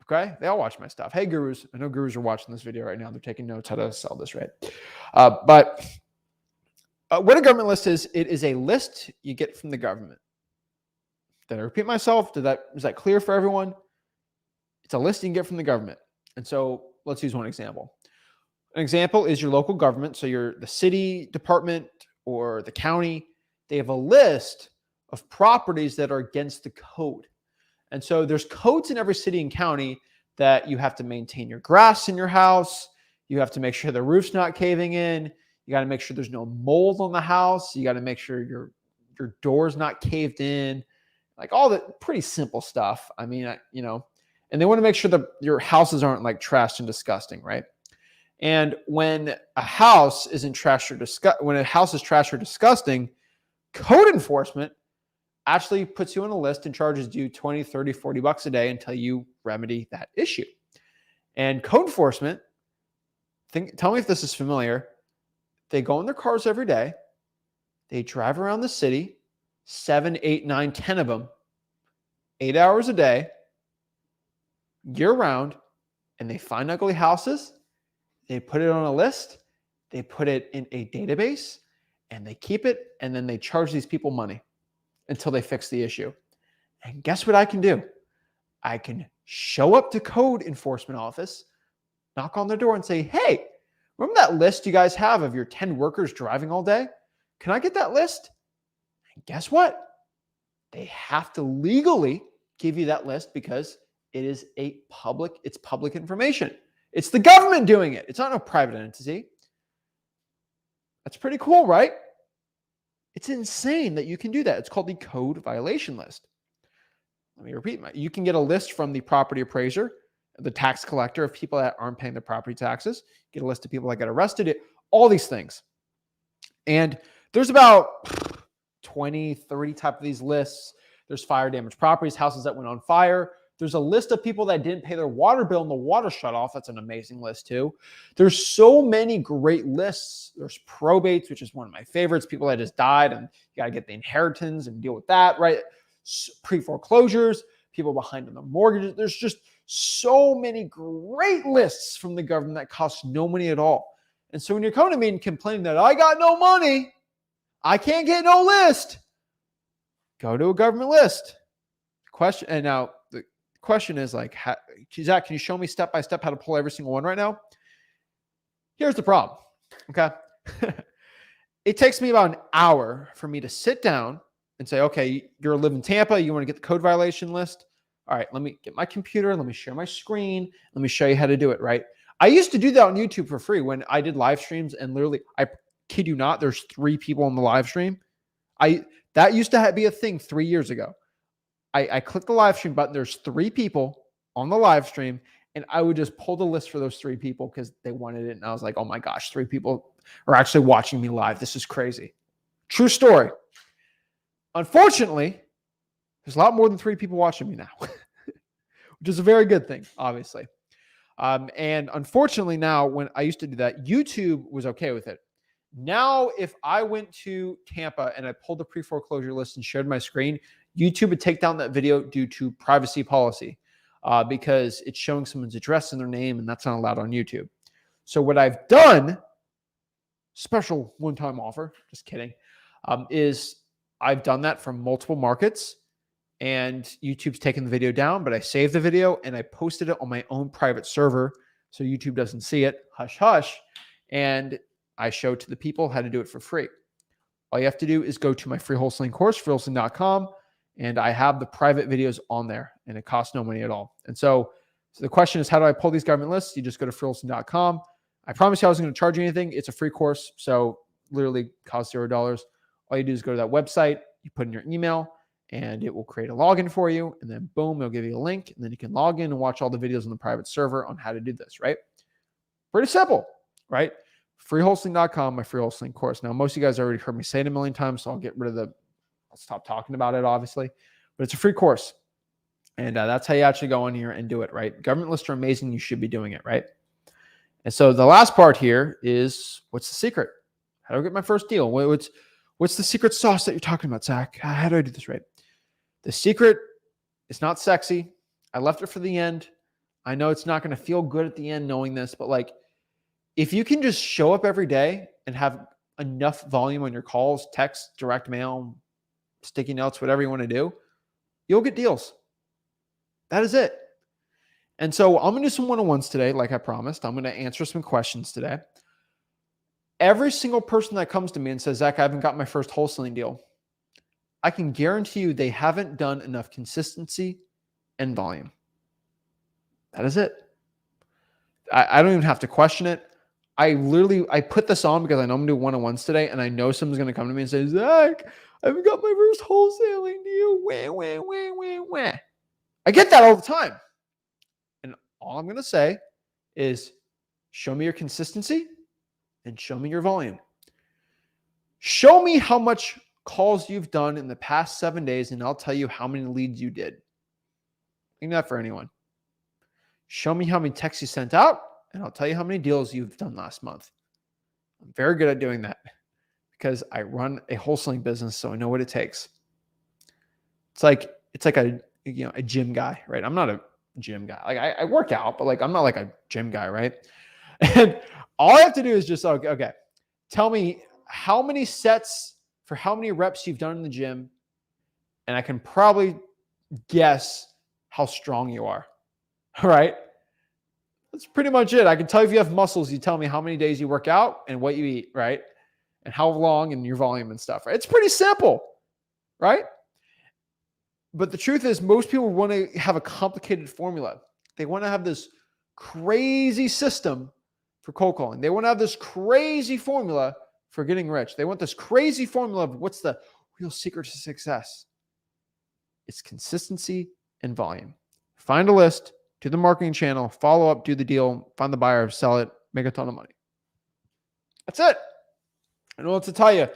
A: Okay? They all watch my stuff. Hey, gurus. I know gurus are watching this video right now. They're taking notes how to sell this, right? But what a government list is, it is a list you get from the government Did I repeat myself? Is that clear for everyone? It's a list you can get from the government. And so let's use one example. An example is your local government. So the city department or the county, they have a list of properties that are against the code. And so there's codes in every city and county that you have to maintain your grass in your house. You have to make sure the roof's not caving in. You got to make sure there's no mold on the house. You got to make sure your door's not caved in. Like all the pretty simple stuff. I mean, and they want to make sure that your houses aren't like trashed and disgusting, right? And when a house is trashed or disgusting, code enforcement actually puts you on a list and charges you 20, 30, 40 bucks a day until you remedy that issue. And code enforcement, tell me if this is familiar. They go in their cars every day. They drive around the city, 7, 8, 9, 10 of them, 8 hours a day, year round, and they find ugly houses. They put it on a list. They put it in a database and they keep it. And then they charge these people money until they fix the issue. And guess what I can do? I can show up to code enforcement office, knock on their door and say, hey, remember that list you guys have of your 10 workers driving all day? Can I get that list? And guess what? They have to legally give you that list because it's public information. It's the government doing it. It's not a private entity. That's pretty cool, right? It's insane that you can do that. It's called the code violation list. Let me repeat. You can get a list from the property appraiser, the tax collector of people that aren't paying their property taxes. Get a list of people that got arrested, all these things. And there's about 20, 30 type of these lists. There's fire damaged properties, houses that went on fire. There's a list of people that didn't pay their water bill and the water shut off. That's an amazing list too. There's so many great lists. There's probates, which is one of my favorites. People that just died and you got to get the inheritance and deal with that, right? Pre-foreclosures, people behind on the mortgages. There's just so many great lists from the government that cost no money at all. And so when you're coming to me and complaining that I got no money, I can't get no list, go to a government list. The question is like, Zach, can you show me step by step how to pull every single one right now? Here's the problem. Okay. It takes me about an hour for me to sit down and say, okay, you're live in Tampa. You want to get the code violation list? All right, let me get my computer. Let me share my screen. Let me show you how to do it, right? I used to do that on YouTube for free when I did live streams, and literally, I kid you not, there's 3 people on the live stream. That used to be a thing 3 years ago. I clicked the live stream button. There's 3 people on the live stream, and I would just pull the list for those 3 people because they wanted it. And I was like, oh my gosh, 3 people are actually watching me live. This is crazy. True story. Unfortunately, there's a lot more than 3 people watching me now, which is a very good thing, obviously. And unfortunately now, when I used to do that, YouTube was okay with it. Now, if I went to Tampa and I pulled the pre-foreclosure list and shared my screen, YouTube would take down that video due to privacy policy because it's showing someone's address and their name, and that's not allowed on YouTube. So what I've done, special one-time offer, just kidding, is I've done that from multiple markets, and YouTube's taken the video down, but I saved the video and I posted it on my own private server so YouTube doesn't see it, hush, hush, and I show to the people how to do it for free. All you have to do is go to my free wholesaling course, freewholesaling.com, and I have the private videos on there, and it costs no money at all. And so the question is, how do I pull these government lists? You just go to freewholesaling.com. I promise you I wasn't going to charge you anything. It's a free course, so literally costs $0. All you do is go to that website, you put in your email, and it will create a login for you, and then boom, it'll give you a link, and then you can log in and watch all the videos on the private server on how to do this, right? Pretty simple, right? Freewholesaling.com, my free wholesaling course. Now, most of you guys already heard me say it a million times, so I'll stop talking about it, obviously. But it's a free course. And that's how you actually go in here and do it, right? Government lists are amazing. You should be doing it, right? And so the last part here is, what's the secret? How do I get my first deal? What's the secret sauce that you're talking about, Zach? How do I do this right? The secret is not sexy. I left it for the end. I know it's not going to feel good at the end knowing this, but like, if you can just show up every day and have enough volume on your calls, text, direct mail, sticky notes, whatever you want to do, you'll get deals. That is it. And so I'm going to do some one-on-ones today, like I promised. I'm going to answer some questions today. Every single person that comes to me and says, Zach, I haven't got my first wholesaling deal, I can guarantee you they haven't done enough consistency and volume. That is it. I don't even have to question it. I put this on because I know I'm going to do one-on-ones today, and I know someone's going to come to me and say, Zach, I haven't got my first wholesaling deal. Wah. I get that all the time. And all I'm going to say is show me your consistency and show me your volume. Show me how much calls you've done in the past 7 days, and I'll tell you how many leads you did. Ain't that for anyone. Show me how many texts you sent out, and I'll tell you how many deals you've done last month. I'm very good at doing that because I run a wholesaling business, so I know what it takes. It's like a gym guy, right? I'm not a gym guy. Like I work out, but like I'm not like a gym guy, right? And all I have to do is just okay, tell me how many sets for how many reps you've done in the gym, and I can probably guess how strong you are. All right. That's pretty much it. I can tell if you have muscles. You tell me how many days you work out and what you eat, right? And how long and your volume and stuff, right? It's pretty simple, right? But the truth is most people want to have a complicated formula. They want to have this crazy system for cold calling. They want to have this crazy formula for getting rich. They want this crazy formula of what's the real secret to success. It's consistency and volume. Find a list, do the marketing channel, follow up, do the deal, find the buyer, sell it, make a ton of money. That's it. I don't know what to tell you.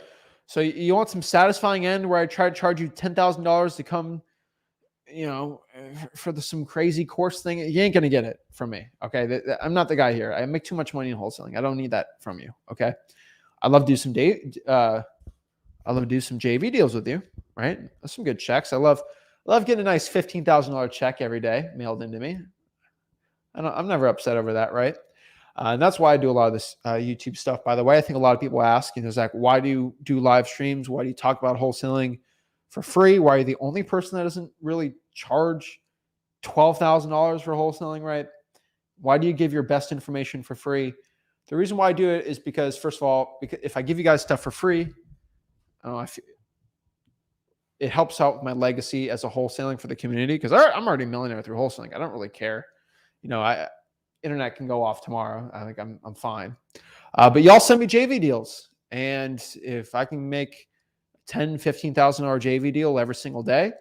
A: So you want some satisfying end where I try to charge you $10,000 to come, for some crazy course thing? You ain't going to get it from me. Okay. I'm not the guy here. I make too much money in wholesaling. I don't need that from you. Okay. I love to do some JV deals with you, right? That's some good checks. I love getting a nice $15,000 check every day mailed into me. I'm never upset over that, right? And that's why I do a lot of this YouTube stuff, by the way. I think a lot of people ask, Zach, why do you do live streams? Why do you talk about wholesaling for free? Why are you the only person that doesn't really charge $12,000 for wholesaling, right? Why do you give your best information for free? The reason why I do it is because, first of all, if I give you guys stuff for free, it helps out with my legacy as a wholesaling for the community, because I'm already a millionaire through wholesaling. I don't really care. Internet can go off tomorrow. I think I'm fine. But y'all send me JV deals. And if I can make $10,000, $15,000 JV deal every single day,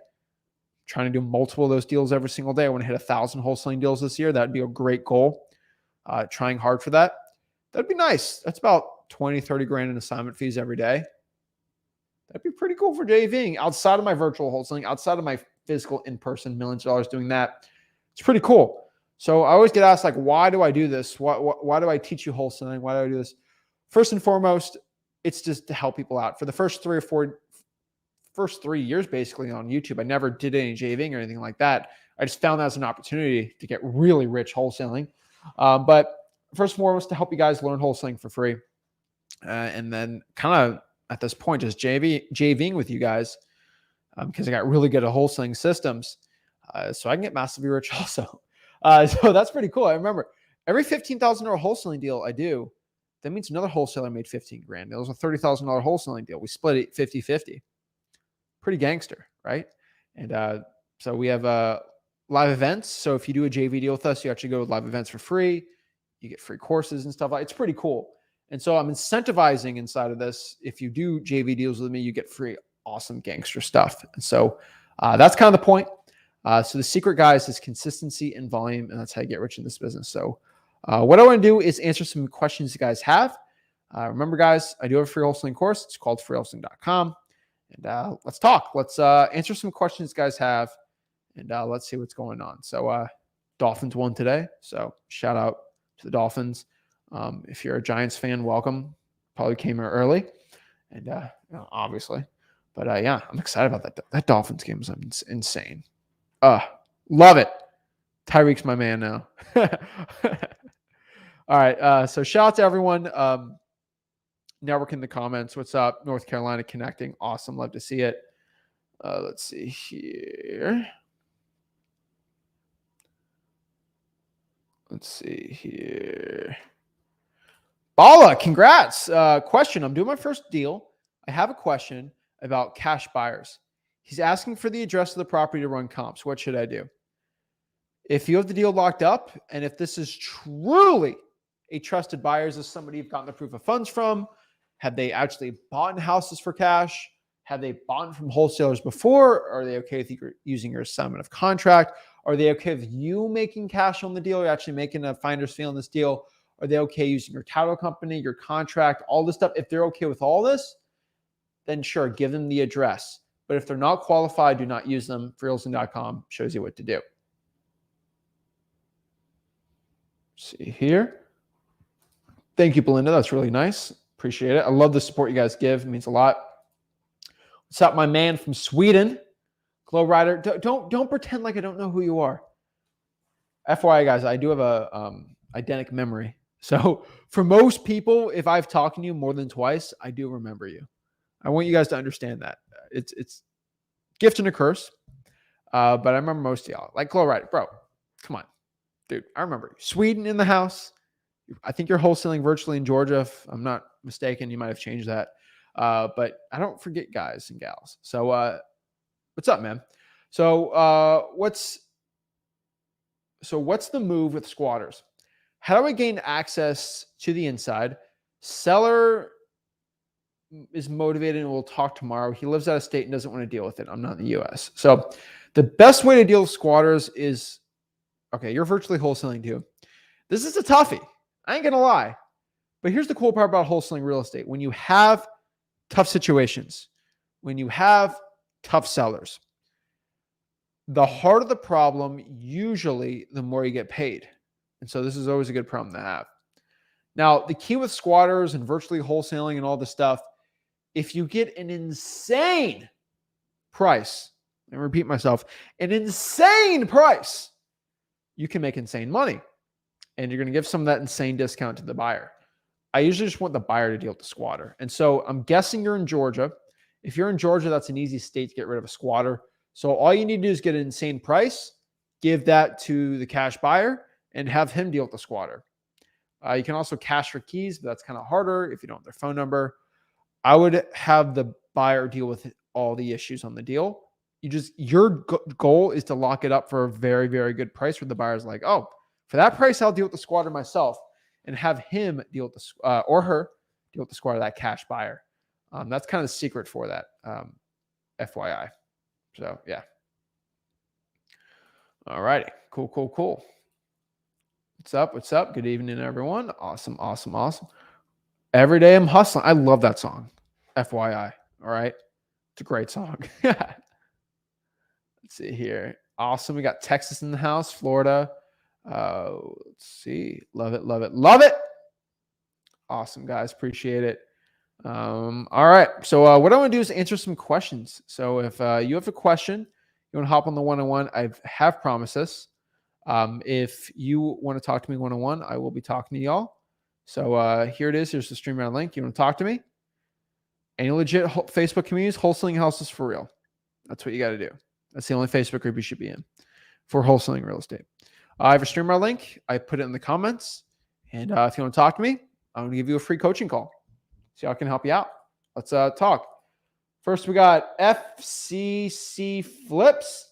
A: trying to do multiple of those deals every single day. I want to hit 1,000 wholesaling deals this year. That'd be a great goal. Trying hard for that. That'd be nice. That's about 20, 30 grand in assignment fees every day. That'd be pretty cool for JVing outside of my virtual wholesaling, outside of my physical in-person millions of dollars doing that. It's pretty cool. So I always get asked, like, why do I do this? Why do I teach you wholesaling? Why do I do this? First and foremost, it's just to help people out. For the first 3 years, basically on YouTube, I never did any JVing or anything like that. I just found that as an opportunity to get really rich wholesaling. But first and foremost, to help you guys learn wholesaling for free. And then kind of at this point, just JVing with you guys because I got really good at wholesaling systems. So I can get massively rich also. So that's pretty cool. I remember every $15,000 wholesaling deal I do, that means another wholesaler made 15 grand. It was a $30,000 wholesaling deal. We split it 50-50. Pretty gangster, right? And so we have live events. So if you do a JV deal with us, you actually go to live events for free. You get free courses and stuff. It's pretty cool. And so I'm incentivizing inside of this. If you do JV deals with me, you get free, awesome gangster stuff. And so that's kind of the point. So the secret, guys, is consistency and volume, and that's how you get rich in this business. So what I want to do is answer some questions you guys have. Remember, guys, I do have a free wholesaling course. It's called freewholesaling.com. And let's talk. Let's answer some questions you guys have, and let's see what's going on. So Dolphins won today. So shout out to the Dolphins. If you're a Giants fan, welcome. Probably came here early, and obviously. But yeah, I'm excited about that. That Dolphins game was insane. Love it. Tyreek's my man now. All right. So shout out to everyone. Network in the comments. What's up? North Carolina connecting. Awesome. Love to see it. Let's see here. Let's see here. Bala, congrats. Question. I'm doing my first deal. I have a question about cash buyers. He's asking for the address of the property to run comps. What should I do? If you have the deal locked up, and if this is truly a trusted buyer, is this somebody you've gotten the proof of funds from? Have they actually bought houses for cash? Have they bought from wholesalers before? Are they okay with you using your assignment of contract? Are they okay with you making cash on the deal? You're actually making a finder's fee on this deal. Are they okay using your title company, your contract, all this stuff? If they're okay with all this, then sure, give them the address. But if they're not qualified, do not use them. Freewheelsing.com shows you what to do. See here. Thank you, Belinda. That's really nice. Appreciate it. I love the support you guys give. It means a lot. What's up, my man from Sweden? Glow Rider. Don't pretend like I don't know who you are. FYI, guys, I do have a eidetic memory. So for most people, if I've talked to you more than twice, I do remember you. I want you guys to understand that. It's gift and a curse. But I remember most of y'all. Like Glow Rider. Bro, come on. Dude, I remember you. Sweden in the house. I think you're wholesaling virtually in Georgia, if I'm not mistaken. You might have changed that. But I don't forget guys and gals. So what's up, man? So what's the move with squatters? How do I gain access to the inside? Seller is motivated and we'll talk tomorrow. He lives out of state and doesn't want to deal with it. I'm not in the US. So the best way to deal with squatters is, okay, you're virtually wholesaling too. This is a toughie. I ain't going to lie. But here's the cool part about wholesaling real estate. When you have tough situations, when you have tough sellers, the harder the problem, usually the more you get paid. And so this is always a good problem to have. Now, the key with squatters and virtually wholesaling and all this stuff, if you get an insane price, and repeat myself, an insane price, you can make insane money. And you're going to give some of that insane discount to the buyer. I usually just want the buyer to deal with the squatter. And so I'm guessing you're in Georgia. If you're in Georgia, that's an easy state to get rid of a squatter. So all you need to do is get an insane price, give that to the cash buyer, and have him deal with the squatter. You can also cash for keys, but that's kind of harder if you don't have their phone number. I would have the buyer deal with all the issues on the deal. Your goal is to lock it up for a very, very good price where the buyer's like, oh, for that price, I'll deal with the squatter myself, and have him deal with the or her deal with the squatter, that cash buyer. That's kind of the secret for that. FYI. So yeah. All righty. Cool. What's up? Good evening, everyone. Awesome. Every day I'm hustling. I love that song. FYI. All right. It's a great song. Let's see here. Awesome. We got Texas in the house, Florida. Let's see. Love it. Awesome, guys. Appreciate it. All right. So what I want to do is answer some questions. So if you have a question, you want to hop on the one-on-one, I have promises. If you want to talk to me one-on-one, I will be talking to y'all. So here it is. Here's the StreamYard link. You want to talk to me? Any legit Facebook communities, Wholesaling Houses for Real. That's what you got to do. That's the only Facebook group you should be in for wholesaling real estate. I have a StreamYard link. I put it in the comments. And if you want to talk to me, I'm going to give you a free coaching call. See how I can help you out. Let's talk. First, we got FCC Flips.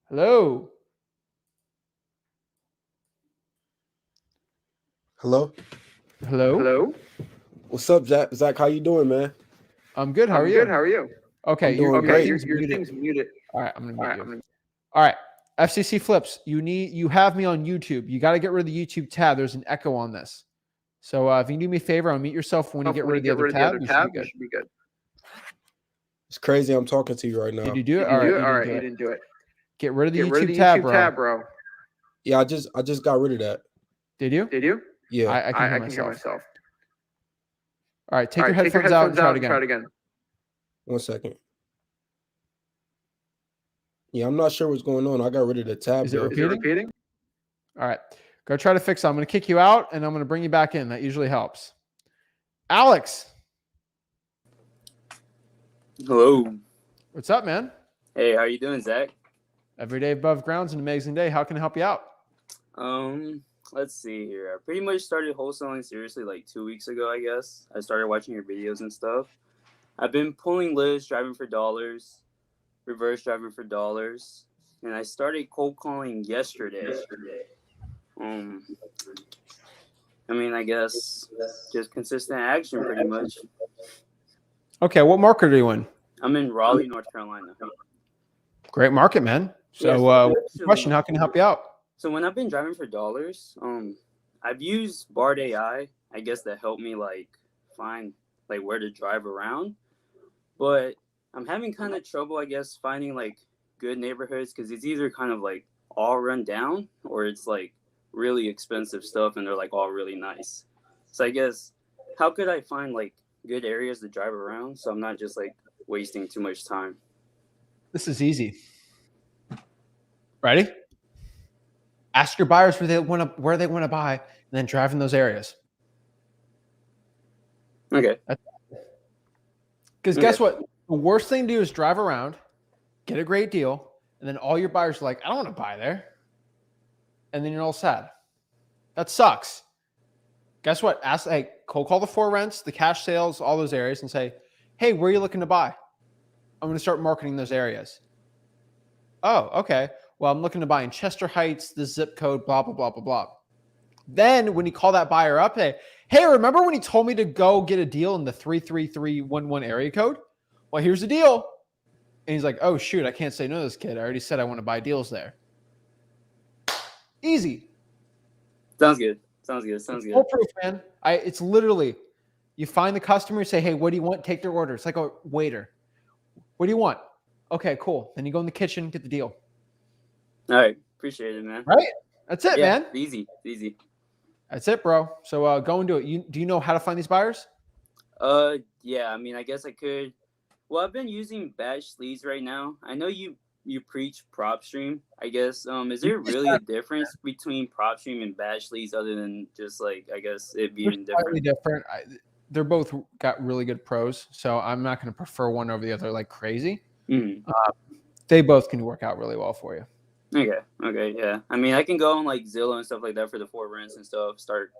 A: Hello.
B: Hello. What's up, Zach? How you doing, man?
A: I'm good. How are you? Okay. Your thing's muted. All right. I'm going to mute you. All right. FCC Flips. You have me on YouTube. You got to get rid of the YouTube tab. There's an echo on this. So if you do me a favor, unmute yourself when you get rid of the other tab. You should be good.
B: It's crazy. I'm talking to you right now.
A: Did you do it? All right. You didn't do it. Get rid of the YouTube tab, bro.
B: Yeah, I just got rid of that.
A: Did you?
B: Yeah.
A: I can hear myself. All right. Take your headphones out and try it again.
B: 1 second. Yeah, I'm not sure what's going on. I got rid of the tab.
A: Is it repeating? All right. Go try to fix it. I'm going to kick you out, and I'm going to bring you back in. That usually helps. Alex.
C: Hello.
A: What's up, man?
C: Hey, how you doing, Zach?
A: Every day above ground's an amazing day. How can I help you out?
C: Let's see here. I pretty much started wholesaling seriously like 2 weeks ago, I guess. I started watching your videos and stuff. I've been pulling lists, driving for dollars, reverse driving for dollars, and I started cold calling yesterday. I guess just consistent action pretty much.
A: Okay, what market are you in?
C: I'm in Raleigh, North Carolina.
A: Great market, man. So, what's the question? How can I help you out?
C: So when I've been driving for dollars, I've used Bard AI, I guess, to help me like find like where to drive around. But I'm having kind of trouble, I guess, finding like good neighborhoods because it's either kind of like all run down or it's like really expensive stuff and they're like all really nice. So I guess how could I find like good areas to drive around so I'm not just like wasting too much time?
A: This is easy. Ready? Ask your buyers where they want to buy, and then drive in those areas.
C: Okay.
A: Because guess what? The worst thing to do is drive around, get a great deal, and then all your buyers are like, I don't want to buy there. And then you're all sad. That sucks. Guess what? Ask, hey, cold call the for rents, the cash sales, all those areas, and say, hey, where are you looking to buy? I'm going to start marketing those areas. Oh, okay. Well, I'm looking to buy in Chester Heights, the zip code, blah, blah, blah, blah, blah. Then when you call that buyer up, hey, remember when he told me to go get a deal in the 33311 area code? Well, here's the deal. And he's like, oh, shoot, I can't say no to this kid. I already said I want to buy deals there. Easy.
C: Sounds good.
A: Foolproof, man. It's literally, you find the customer, say, hey, what do you want? Take their order. It's like a waiter. What do you want? Okay, cool. Then you go in the kitchen, get the deal.
C: All right. Appreciate it, man.
A: Right? That's it, man.
C: Easy.
A: That's it, bro. So go and do it. Do you know how to find these buyers?
C: Yeah. I guess I could. Well, I've been using batch leads right now. I know you preach prop stream, I guess. Is there really a difference between prop stream and batch leads other than just like, I guess it being
A: different? They're both got really good pros, so I'm not going to prefer one over the other like crazy.
C: Mm-hmm.
A: They both can work out really well for you.
C: Okay, yeah. I can go on like Zillow and stuff like that for the for rents and stuff. Start,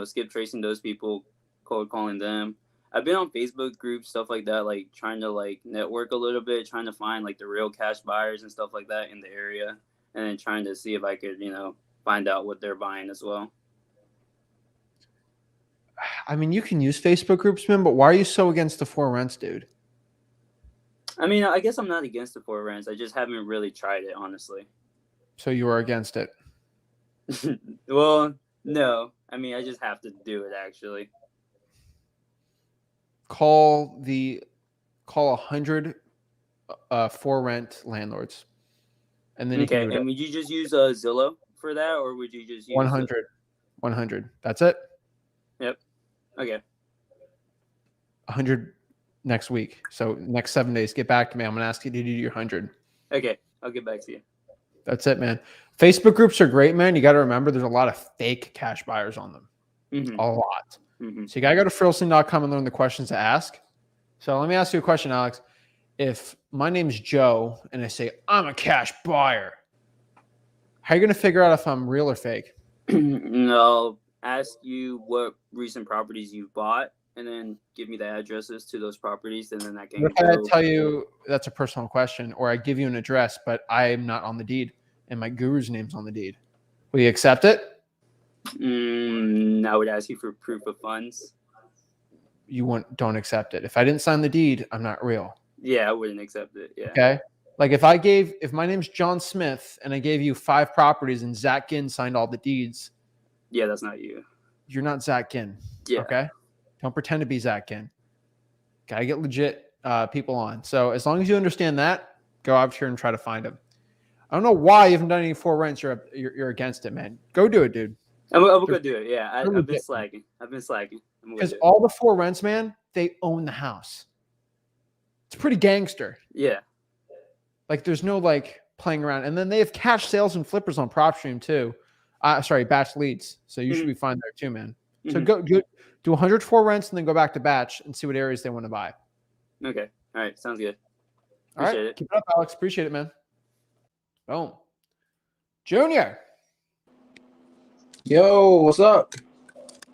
C: skip tracing those people, cold calling them. I've been on Facebook groups, stuff like that, like trying to like network a little bit, trying to find like the real cash buyers and stuff like that in the area, and then trying to see if I could, find out what they're buying as well.
A: You can use Facebook groups, man, but why are you so against the for rents, dude?
C: I guess I'm not against the for rents. I just haven't really tried it, honestly.
A: So you are against it?
C: Well, no. I just have to do it, actually.
A: Call 100 for rent landlords, and then
C: okay. And would you just use Zillow for that, or would you just use
A: 100? 100. That's it.
C: Yep. Okay.
A: 100 next week. So next 7 days, get back to me. I'm gonna ask you to do your 100.
C: Okay, I'll get back to you.
A: That's it, man. Facebook groups are great, man. You got to remember there's a lot of fake cash buyers on them.
C: Mm-hmm.
A: A lot.
C: Mm-hmm.
A: So you got to go to wholesaling.com and learn the questions to ask. So let me ask you a question, Alex. If my name's Joe and I say, I'm a cash buyer, how are you going to figure out if I'm real or fake?
C: I'll ask you what recent properties you've bought and then give me the addresses to those properties. And then I can
A: tell you that's a personal question, or I give you an address, but I'm not on the deed and my guru's name's on the deed. Will you accept it?
C: I would ask you for proof of funds.
A: You don't accept it. If I didn't sign the deed, I'm not real.
C: Yeah, I wouldn't accept it. Yeah.
A: Okay. Like if my name's John Smith and I gave you 5 properties and Zach Ginn signed all the deeds.
C: Yeah, that's not you.
A: You're not Zach Ginn.
C: Yeah.
A: Okay. Don't pretend to be Zach Ginn. Gotta get legit people on. So as long as you understand that, go out here and try to find them. I don't know why you haven't done any for rents. You're against it, man. Go do it, dude.
C: I'm gonna go do it. Yeah, I've been slacking.
A: Because all the for rents, man, they own the house. It's pretty gangster.
C: Yeah.
A: Like there's no like playing around. And then they have cash sales and flippers on PropStream too. Batch leads. So you should be fine there too, man. So go do 100 for rents and then go back to batch and see what areas they want to buy.
C: Okay. All right, sounds good.
A: All right,
C: Appreciate it.
A: keep it up, Alex. Appreciate it, man. Boom. Junior,
D: Yo, what's up?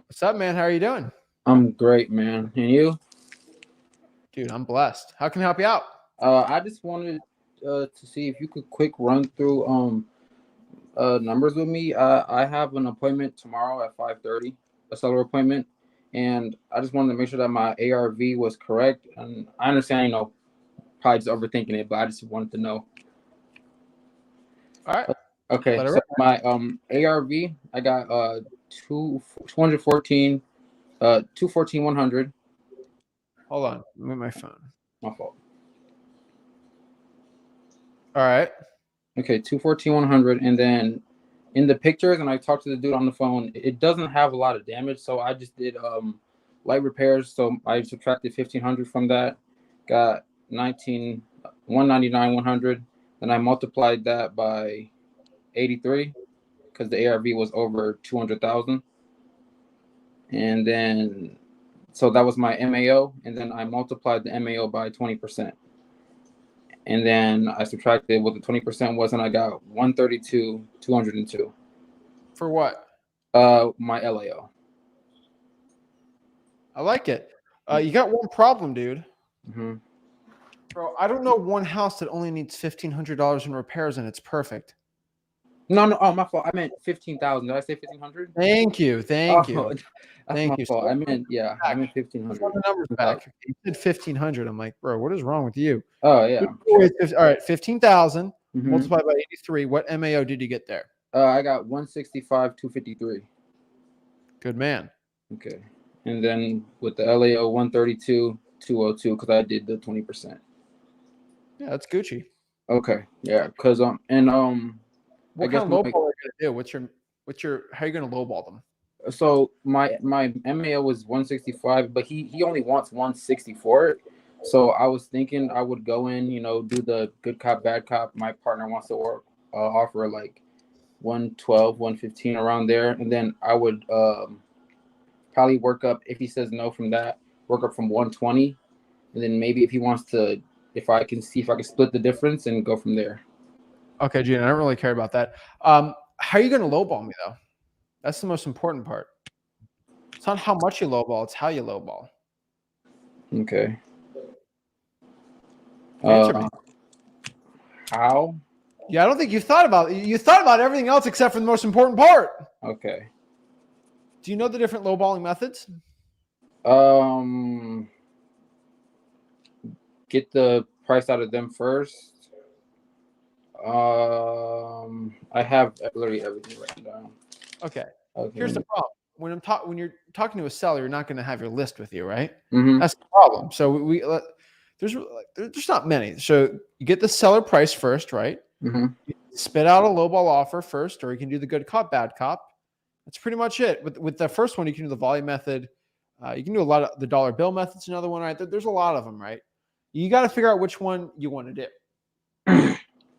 A: what's up, man? How are you doing?
D: I'm great, man. And you?
A: Dude, I'm blessed. How can I help you out?
D: I just wanted to see if you could quick run through numbers with me. I have an appointment tomorrow at 5:30, a seller appointment, and I just wanted to make sure that my ARV was correct. And I understand, probably just overthinking it, but I just wanted to know.
A: All right.
D: Okay,
A: Let it
D: so
A: rip.
D: my ARV, I got 214 214 100.
A: Hold on. Move my phone.
D: My fault.
A: All right.
D: Okay, 214 100, and then in the pictures, and I talked to the dude on the phone, it doesn't have a lot of damage, so I just did light repairs. So I subtracted 1500 from that, got 199 100, then I multiplied that by 83 because the ARV was over 200,000, and then so that was my MAO, and then I multiplied the MAO by 20%. And then I subtracted what the 20% was, and I got 132 202.
A: For what?
D: My LAO.
A: I like it. You got one problem, dude.
D: Mm-hmm.
A: Bro, I don't know one house that only needs $1,500 in repairs and it's perfect.
D: No. Oh, my fault. I meant 15,000. Did I say 1,500?
A: Thank you. Thank you.
D: That's
A: Thank
D: my
A: you.
D: fault.
A: So
D: I meant 1,500.
A: run the numbers back. You said 1,500. I'm like, bro, what is wrong with you?
D: Oh yeah.
A: All right, 15,000
D: Mhm.
A: multiplied by 83. What MAO did you get there?
D: I got 165 253.
A: Good man.
D: Okay. And then with the LAO 132 202 because I did the 20%.
A: Yeah, that's Gucci.
D: Okay. Yeah. Because
A: What
D: I guess
A: kind of lowball are you gonna do? How are you gonna lowball them?
D: so my MAO was 165, but he only wants 164. So I was thinking I would go in, do the good cop, bad cop. My partner wants to offer like 112, 115 around there, and then I would probably work up if he says no from that, work up from 120, and then maybe if I can split the difference and go from there.
A: Okay, Gene, I don't really care about that. How are you gonna lowball me though? That's the most important part. It's not how much you lowball; it's how you lowball.
D: Okay.
A: Answer me.
D: How?
A: Yeah, I don't think you thought about everything else except for the most important part.
D: Okay.
A: Do you know the different lowballing methods?
D: Get the price out of them first. I have literally everything written down.
A: Okay.
D: Okay.
A: Here's the problem. When you're talking to a seller, you're not going to have your list with you, right?
D: Mm-hmm.
A: That's the problem. So there's not many. So you get the seller price first, right?
D: Mm-hmm.
A: You spit out a lowball offer first, or you can do the good cop, bad cop. That's pretty much it. With the first one, you can do the volume method. You can do a lot of the dollar bill method's another one, right? There's a lot of them, right? You got to figure out which one you want to do.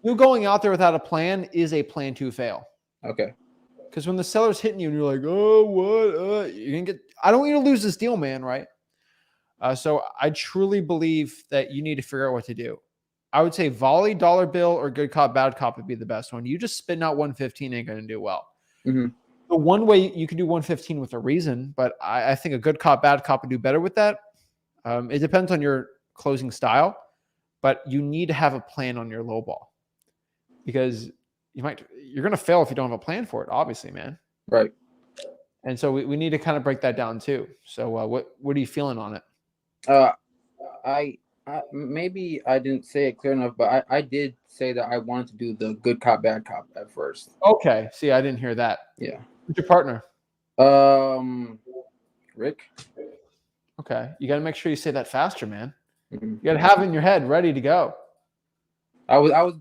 A: You going out there without a plan is a plan to fail.
D: Okay.
A: Because when the seller's hitting you and you're like, oh, what? You're gonna get. I don't want you to lose this deal, man. Right? So I truly believe that you need to figure out what to do. I would say volley, dollar bill, or good cop, bad cop would be the best one. You just spitting out 115 ain't gonna do well.
D: Mm-hmm.
A: The one way you can do 115 with a reason, but I think a good cop, bad cop would do better with that. It depends on your closing style, but you need to have a plan on your low ball because you're going to fail if you don't have a plan for it, obviously, man.
D: Right.
A: And so we need to kind of break that down too. So what are you feeling on it?
D: I maybe I didn't say it clear enough, but I did say that I wanted to do the good cop, bad cop at first.
A: Okay. See, I didn't hear that.
D: Yeah.
A: Who's your partner?
D: Rick.
A: Okay. You got to make sure you say that faster, man.
D: Mm-hmm.
A: You got to have it in your head ready to go.
D: I was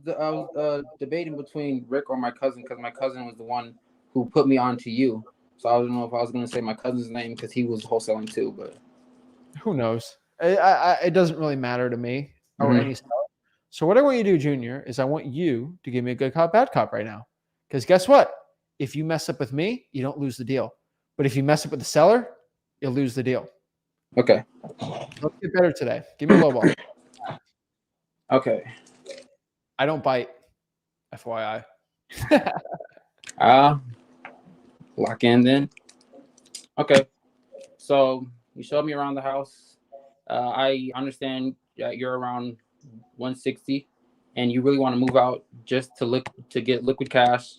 D: debating between Rick or my cousin because my cousin was the one who put me on to you. So I don't know if I was going to say my cousin's name because he was wholesaling too, but
A: who knows? It doesn't really matter to me or any seller. So what I want you to do, Junior, is I want you to give me a good cop, bad cop right now. Because guess what? If you mess up with me, you don't lose the deal. But if you mess up with the seller, you'll lose the deal.
D: Okay.
A: Let's get better today. Give me a low ball.
D: Okay.
A: I don't bite, FYI.
D: Lock in then. Okay. So you showed me around the house. I understand you're around 160, and you really want to move out just to get liquid cash.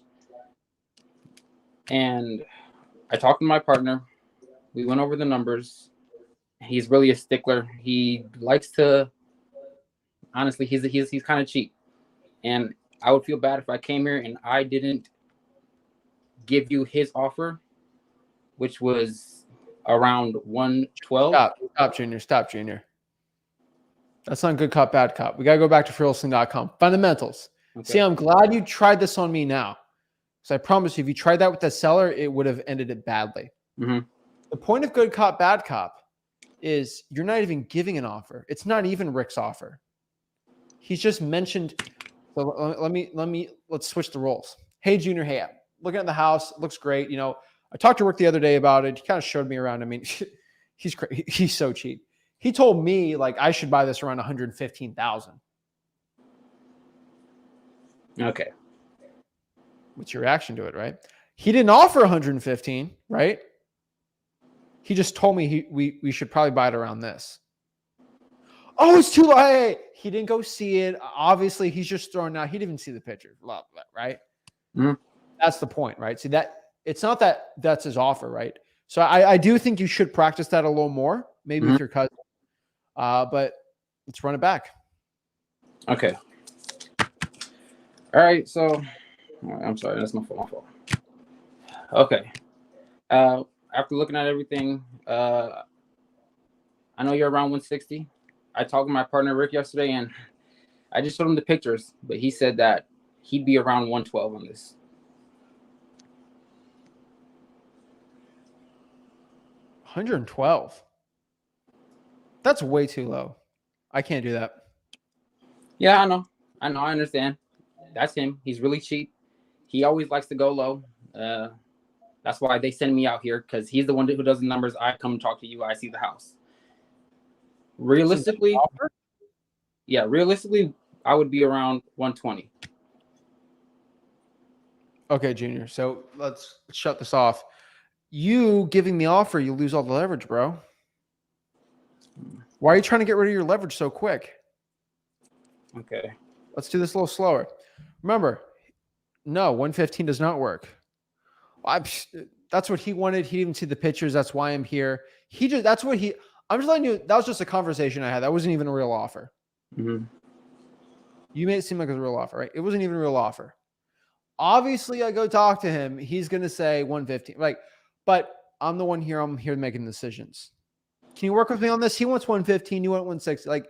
D: And I talked to my partner. We went over the numbers. He's really a stickler. He likes to. Honestly, he's kind of cheap, and I would feel bad if I came here and I didn't give you his offer, which was around 112.
A: Stop, Junior. That's not good cop, bad cop. We got to go back to freeholding.com. Fundamentals.
D: Okay.
A: See, I'm glad you tried this on me now. So I promise you, if you tried that with the seller, it would have ended it badly.
D: Mm-hmm.
A: The point of good cop, bad cop is you're not even giving an offer. It's not even Rick's offer. He's just mentioned. So let's switch the roles. Hey, Junior. Hey, looking at the house. It looks great. You know, I talked to Rick the other day about it. He kind of showed me around. I mean, he's crazy. He's so cheap. He told me like I should buy this around 115,000.
D: Okay.
A: What's your reaction to it, right? He didn't offer 115, right? He just told me we should probably buy it around this. Oh, it's too low. He didn't go see it. Obviously, he's just throwing out. He didn't even see the picture, right?
D: Mm-hmm.
A: That's the point, right? See that it's not that that's his offer, right? So I do think you should practice that a little more, maybe with your cousin. But let's run it back.
D: Okay. All right. So, I'm sorry. That's my fault. Okay. After looking at everything, I know you're around 160. I talked to my partner Rick yesterday, and I just showed him the pictures, but he said that he'd be around 112 on this.
A: 112. That's way too low. I can't do that.
D: Yeah, I know. I understand. That's him. He's really cheap. He always likes to go low. That's why they send me out here, because he's the one who does the numbers. I come talk to you. I see the house. Realistically, I would be around 120.
A: Okay, Junior. So let's shut this off. You giving the offer, you lose all the leverage, bro. Why are you trying to get rid of your leverage so quick?
D: Okay.
A: Let's do this a little slower. Remember, no, 115 does not work. That's what he wanted. He didn't see the pictures. That's why I'm here. I'm just letting you, that was just a conversation I had. That wasn't even a real offer.
D: Mm-hmm.
A: You made it seem like it was a real offer, right? It wasn't even a real offer. Obviously, I go talk to him. He's going to say 115. But I'm the one here. I'm here making decisions. Can you work with me on this? He wants 115. You want 160.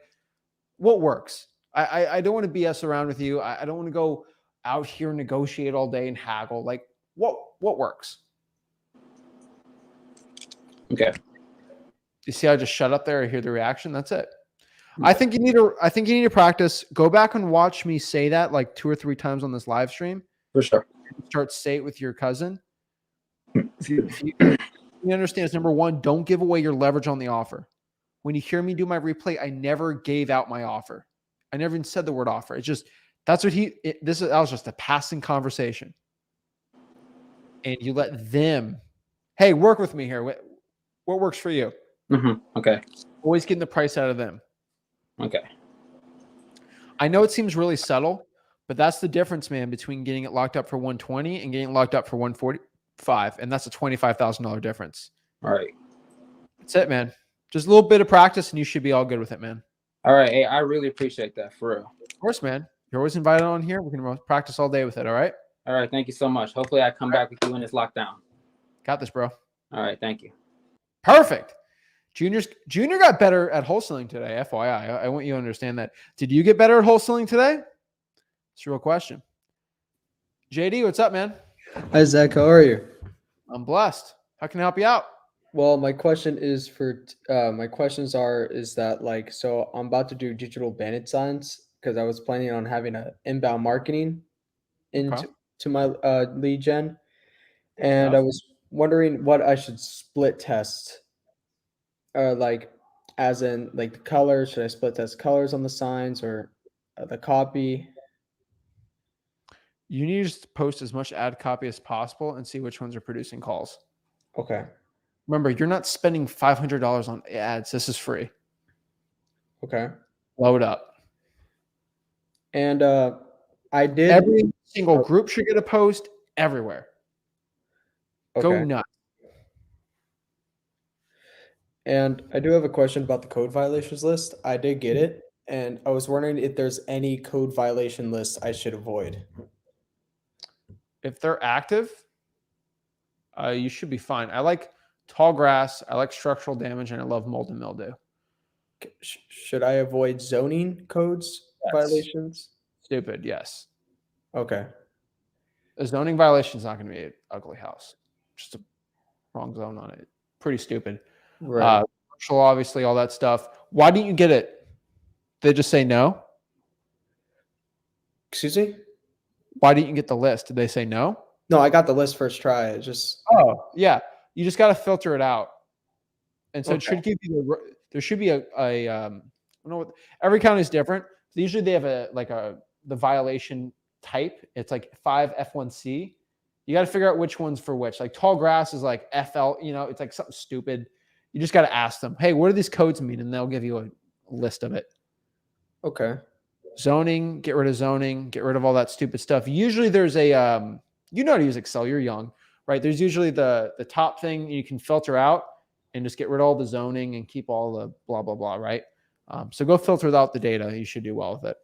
A: What works? I don't want to BS around with you. I don't want to go out here and negotiate all day and haggle. What works?
D: Okay.
A: You see, I just shut up there. I hear the reaction. That's it. I think you need to practice. Go back and watch me say that like 2 or 3 times on this live stream.
D: For sure.
A: Start say it with your cousin. If you understand, it's number one, don't give away your leverage on the offer. When you hear me do my replay, I never gave out my offer. I never even said the word offer. It's just that was just a passing conversation. And you let them, hey, work with me here. What works for you?
D: Mm-hmm. Okay.
A: Always getting the price out of them.
D: Okay.
A: I know it seems really subtle, but that's the difference, man, between getting it locked up for 120 and getting it locked up for 145. And that's a $25,000 difference.
D: All right.
A: That's it, man. Just a little bit of practice and you should be all good with it, man.
D: All right. Hey, I really appreciate that, for real.
A: Of course, man. You're always invited on here. We can practice all day with it, all right?
D: All right. Thank you so much. Hopefully I come back with you when it's locked down.
A: Got this, bro.
D: All right. Thank you.
A: Perfect. Junior got better at wholesaling today, FYI. I want you to understand that. Did you get better at wholesaling today? It's a real question. JD, what's up, man?
E: Hi, Zach. How are you?
A: I'm blessed. How can I help you out?
E: Well, my question is so I'm about to do digital bandit signs because I was planning on having an inbound marketing into my lead gen. And I was wondering what I should split test. As in the colors. Should I split test colors on the signs, or the copy.
A: You need to just post as much ad copy as possible and see which ones are producing calls.
E: Okay.
A: Remember, you're not spending $500 on ads. This is free.
E: Okay.
A: Load up.
E: And I did.
A: Every single group should get a post everywhere. Go
E: Okay.
A: nuts.
E: And I do have a question about the code violations list. I did get it, and I was wondering if there's any code violation lists I should avoid.
A: If they're active, you should be fine. I like tall grass. I like structural damage, and I love mold and mildew.
E: Should I avoid zoning codes violations?
A: Stupid, yes.
E: Okay.
A: A zoning violation is not going to be an ugly house. Just a wrong zone on it. Pretty stupid.
E: Right.
A: Obviously, all that stuff. Why didn't you get it? They just say no?
E: Excuse me?
A: Why didn't you get the list? Did they say no?
E: No, I got the list first try. It just.
A: Oh, yeah. You just got to filter it out. And so it
E: Okay.
A: should give you there should be I don't know what, every county is different. Usually they have the violation type. It's like 5 F1C. You got to figure out which one's for which. Like tall grass is like FL, it's like something stupid. You just got to ask them, hey, what do these codes mean? And they'll give you a list of it.
E: Okay.
A: Zoning, get rid of zoning, get rid of all that stupid stuff. Usually there's a, you know how to use Excel, you're young, right? There's usually the top thing you can filter out and just get rid of all the zoning and keep all the blah, blah, blah, right? So go filter out the data. You should do well with it.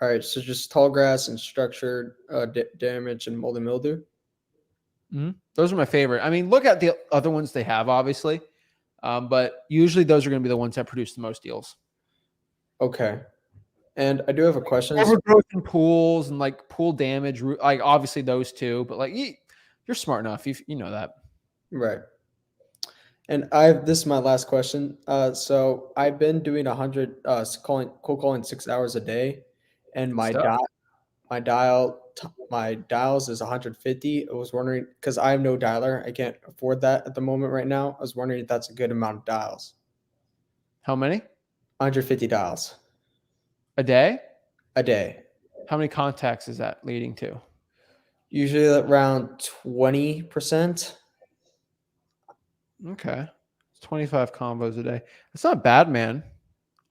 E: All right. So just tall grass and structured damage and mold and mildew.
A: Mm-hmm. Those are my favorite. I mean, look at the other ones they have, obviously. But usually those are going to be the ones that produce the most deals.
E: Okay. And I do have a question.
A: Overgrowth in pools and like pool damage, like obviously those two, but like you're smart enough. You know that.
E: Right. And this is my last question. So I've been doing 100 cold calling 6 hours a day, and my dials is 150. I was wondering, because I have no dialer, I can't afford that at the moment right now. I was wondering if that's a good amount of dials.
A: How many?
E: 150 dials
A: a day.
E: A day.
A: How many contacts is that leading to?
E: Usually around 20%.
A: Okay. It's 25 combos a day. It's not bad, man.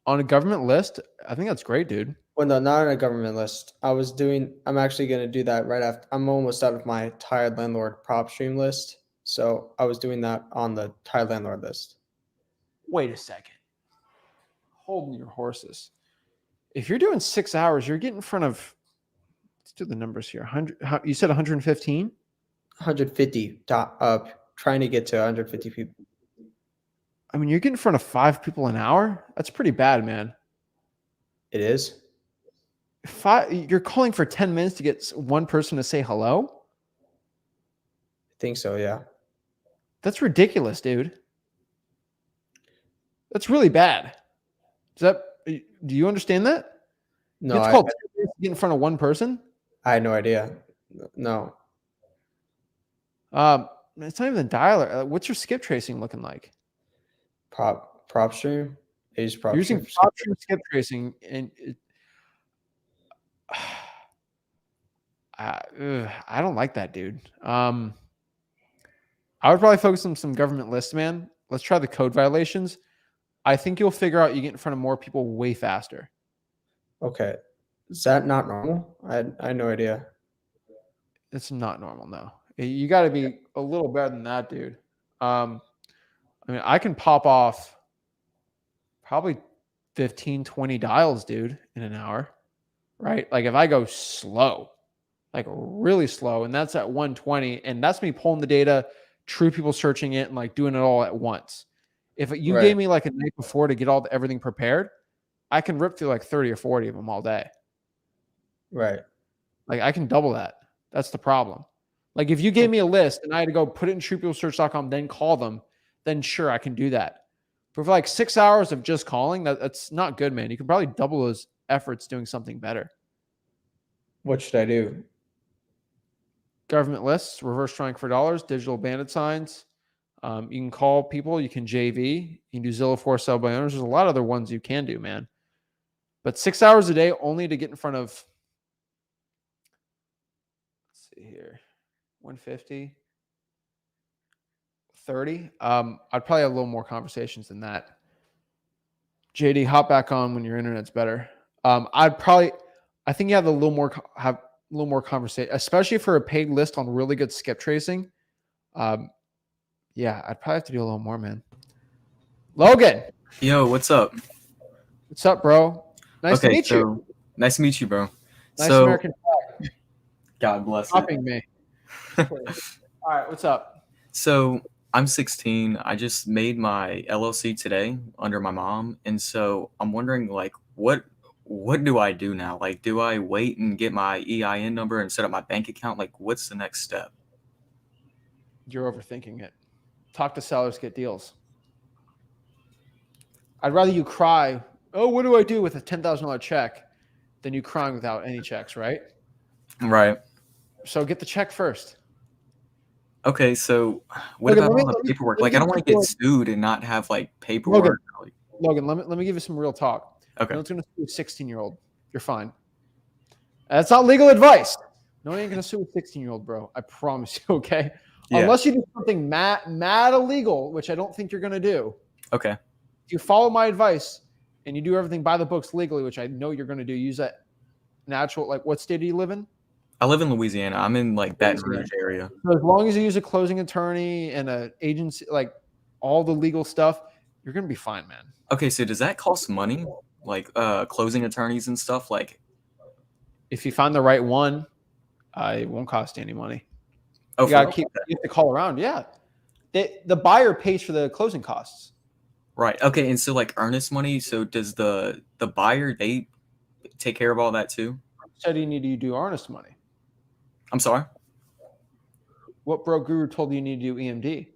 A: On a government list, I think that's great, dude.
E: Well, no, not on a government list. I'm actually going to do that right after. I'm almost out of my tired landlord prop stream list. So I was doing that on the tired landlord list.
A: Wait a second. Holding your horses. If you're doing 6 hours, you're getting in front of, let's do the numbers here. 100. You said 115?
E: 150. Trying to get to 150 people.
A: I mean, you're getting in front of 5 people an hour. That's pretty bad, man.
E: It is.
A: You're calling for 10 minutes to get one person to say hello?
E: I think so, yeah.
A: That's ridiculous, dude. That's really bad. Do you understand that?
E: No,
A: it's called 10 minutes to get in front of one person?
E: I had no idea. No.
A: It's not even the dialer. What's your skip tracing looking like?
E: Prop stream? I use prop
A: You're using prop stream skip tracing, and I don't like that, dude. I would probably focus on some government lists, man. Let's try the code violations. I think you'll figure out you get in front of more people way faster.
E: Okay. Is that not normal? I had no idea.
A: It's not normal, no. You got to be a little better than that, dude. I mean, I can pop off probably 15, 20 dials, dude, in an hour, right? Like if I go slow, like really slow, and that's at 120, and that's me pulling the data, true people searching it, and like doing it all at once. If you gave me like a night before to get everything prepared, I can rip through like 30 or 40 of them all day.
E: Right.
A: Like I can double that. That's the problem. Like if you gave me a list and I had to go put it in truepeoplesearch.com, then call them, then sure, I can do that. But for like 6 hours of just calling, that's not good, man. You can probably double those efforts doing something better.
E: What should I do?
A: Government lists, reverse trying for dollars, digital bandit signs. You can call people. You can JV. You can do Zillow for sale by owners. There's a lot of other ones you can do, man. But 6 hours a day only to get in front of, let's see here, 150, 30. I'd probably have a little more conversations than that. JD, hop back on when your internet's better. I think you have a little more conversation, especially for a paid list on really good skip tracing. Yeah, I'd probably have to do a little more, man. Logan,
F: Yo, what's up?
A: what's up, bro? Nice to meet you.
F: Nice to meet you, bro.
A: Nice American flag.
F: God bless it.
A: Copying me. All right, what's up?
F: So I'm 16. I just made my LLC today under my mom, and so I'm wondering, like, what do I do now? Like, do I wait and get my EIN number and set up my bank account? Like, what's the next step?
A: You're overthinking it. Talk to sellers, get deals. I'd rather you cry, oh, what do I do with a $10,000 check, than you crying without any checks, right?
F: Right.
A: So get the check first.
F: Okay, so what about all the paperwork? Like, I don't want to get sued and not have, like, paperwork.
A: Logan, let me give you some real talk.
F: Okay.
A: No one's going to sue a 16-year-old. You're fine. That's not legal advice. No one ain't going to sue a 16-year-old, bro. I promise you, okay?
F: Yeah.
A: Unless you do something mad illegal, which I don't think you're going to do.
F: Okay.
A: If you follow my advice and you do everything by the books legally, which I know you're going to do, use that natural, like, what state do you live in?
F: I live in Louisiana. I'm in, like, Baton Rouge area.
A: So as long as you use a closing attorney and an agency, like all the legal stuff, you're going to be fine, man.
F: Okay, so does that cost money? Like, closing attorneys and stuff? Like,
A: if you find the right one, it won't cost you any money.
F: Oh,
A: you have to call around. Yeah. The buyer pays for the closing costs.
F: Right. Okay. And so, like, earnest money. So does the buyer, they take care of all that too?
A: So do you need to do earnest money?
F: I'm sorry?
A: What broke guru told you need to do EMD?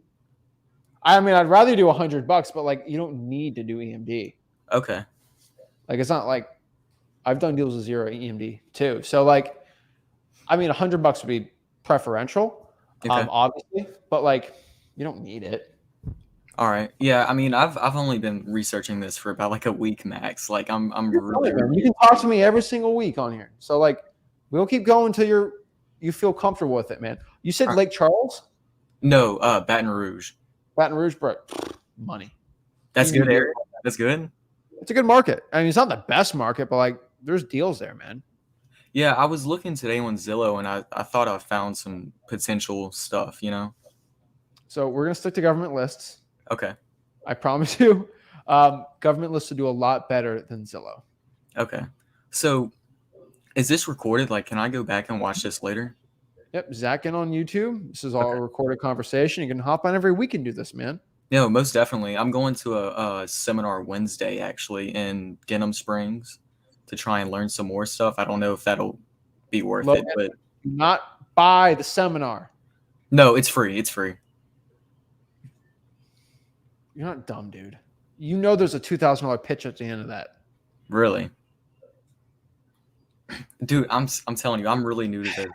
A: I mean, I'd rather do $100, but, like, you don't need to do EMD.
F: Okay.
A: Like, it's not like I've done deals with 0 EMD too. So, like, I mean, $100 would be preferential, obviously, but, like, you don't need it.
F: All right. Yeah. I mean, I've only been researching this for about, like, a week max. Like, I'm really.
A: You can talk to me every single week on here. So, like, we'll keep going until you feel comfortable with it, man. You said Lake Charles?
F: No, Baton Rouge.
A: Baton Rouge, bro. Money.
F: That's good area. That's good.
A: It's a good market. I mean, it's not the best market, but, like, there's deals there, man.
F: Yeah, I was looking today on Zillow, and I thought I found some potential stuff, you know?
A: So we're going to stick to government lists.
F: Okay.
A: I promise you. Government lists will do a lot better than Zillow.
F: Okay. So is this recorded? Like, can I go back and watch this later?
A: Yep. Zach in on YouTube. This is all a recorded conversation. You can hop on every week and do this, man.
F: No, most definitely. I'm going to a seminar Wednesday, actually, in Ginn Springs to try and learn some more stuff. I don't know if that'll be worth it, but
A: do not buy the seminar.
F: No, it's free. It's free.
A: You're not dumb, dude. You know there's a $2,000 pitch at the end of that.
F: Really? Dude, I'm telling you, I'm really new to this.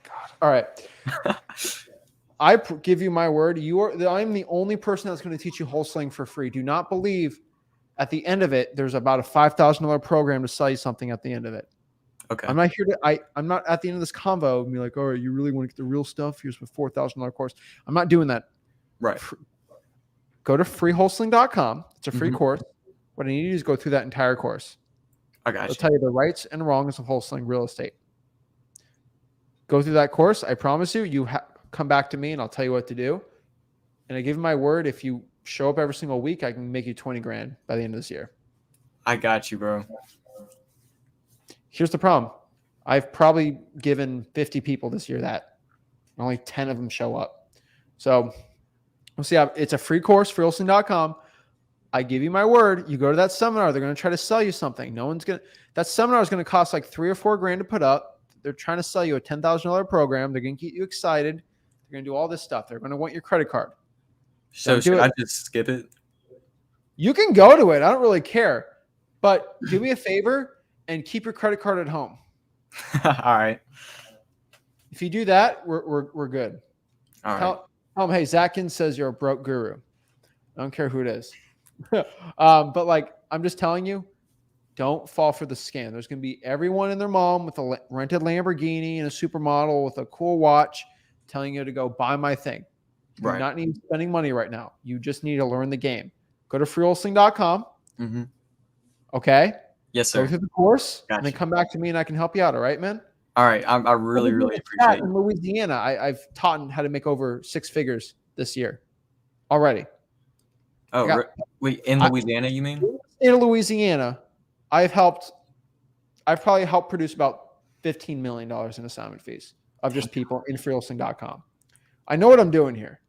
A: God. All right. I give you my word. I'm the only person that's going to teach you wholesaling for free. Do not believe at the end of it, there's about a $5,000 program to sell you something at the end of it.
F: Okay.
A: I'm not here to, I'm not at the end of this convo and be like, all right, you really want to get the real stuff? Here's a $4,000 course. I'm not doing that.
F: Right.
A: Go to freewholesaling.com. It's a free course. What I need you to do is go through that entire course.
F: I got you.
A: It'll tell you the rights and wrongs of wholesaling real estate. Go through that course. I promise you, come back to me and I'll tell you what to do. And I give you my word, if you show up every single week, I can make you 20 grand by the end of this year.
F: I got you, bro.
A: Here's the problem. I've probably given 50 people this year that. Only 10 of them show up. So we'll see. It's a free course, freewholesaling.com. I give you my word. You go to that seminar, they're going to try to sell you something. That seminar is going to cost like $3 or $4 grand to put up. They're trying to sell you a $10,000 program. They're going to get you excited. They're going to do all this stuff. They're going to want your credit card.
F: So should I just skip it?
A: You can go to it. I don't really care. But do me a favor and keep your credit card at home.
F: All right.
A: If you do that, we're good.
F: All right.
A: Tell them, hey, Zachin says you're a broke guru. I don't care who it is. But, like, I'm just telling you, Don't fall for the scam. There's going to be everyone and their mom with a rented Lamborghini and a supermodel with a cool watch telling you to go buy my thing. You do
F: Right.
A: not need spending money right now. You just need to learn the game. Go to freewholesaling.com.
F: Mm-hmm.
A: Okay.
F: Yes,
A: Go
F: sir.
A: through the course and then
F: Gotcha.
A: come back to me and I can help you out. All right, man?
F: All right. I really, really appreciate
A: In
F: it.
A: Louisiana, I've taught how to make over 6 figures this year already.
F: Oh, wait, in Louisiana, you mean?
A: In Louisiana, I've probably helped produce about $15 million in assignment fees of just people in freewholesaling.com. I know what I'm doing here.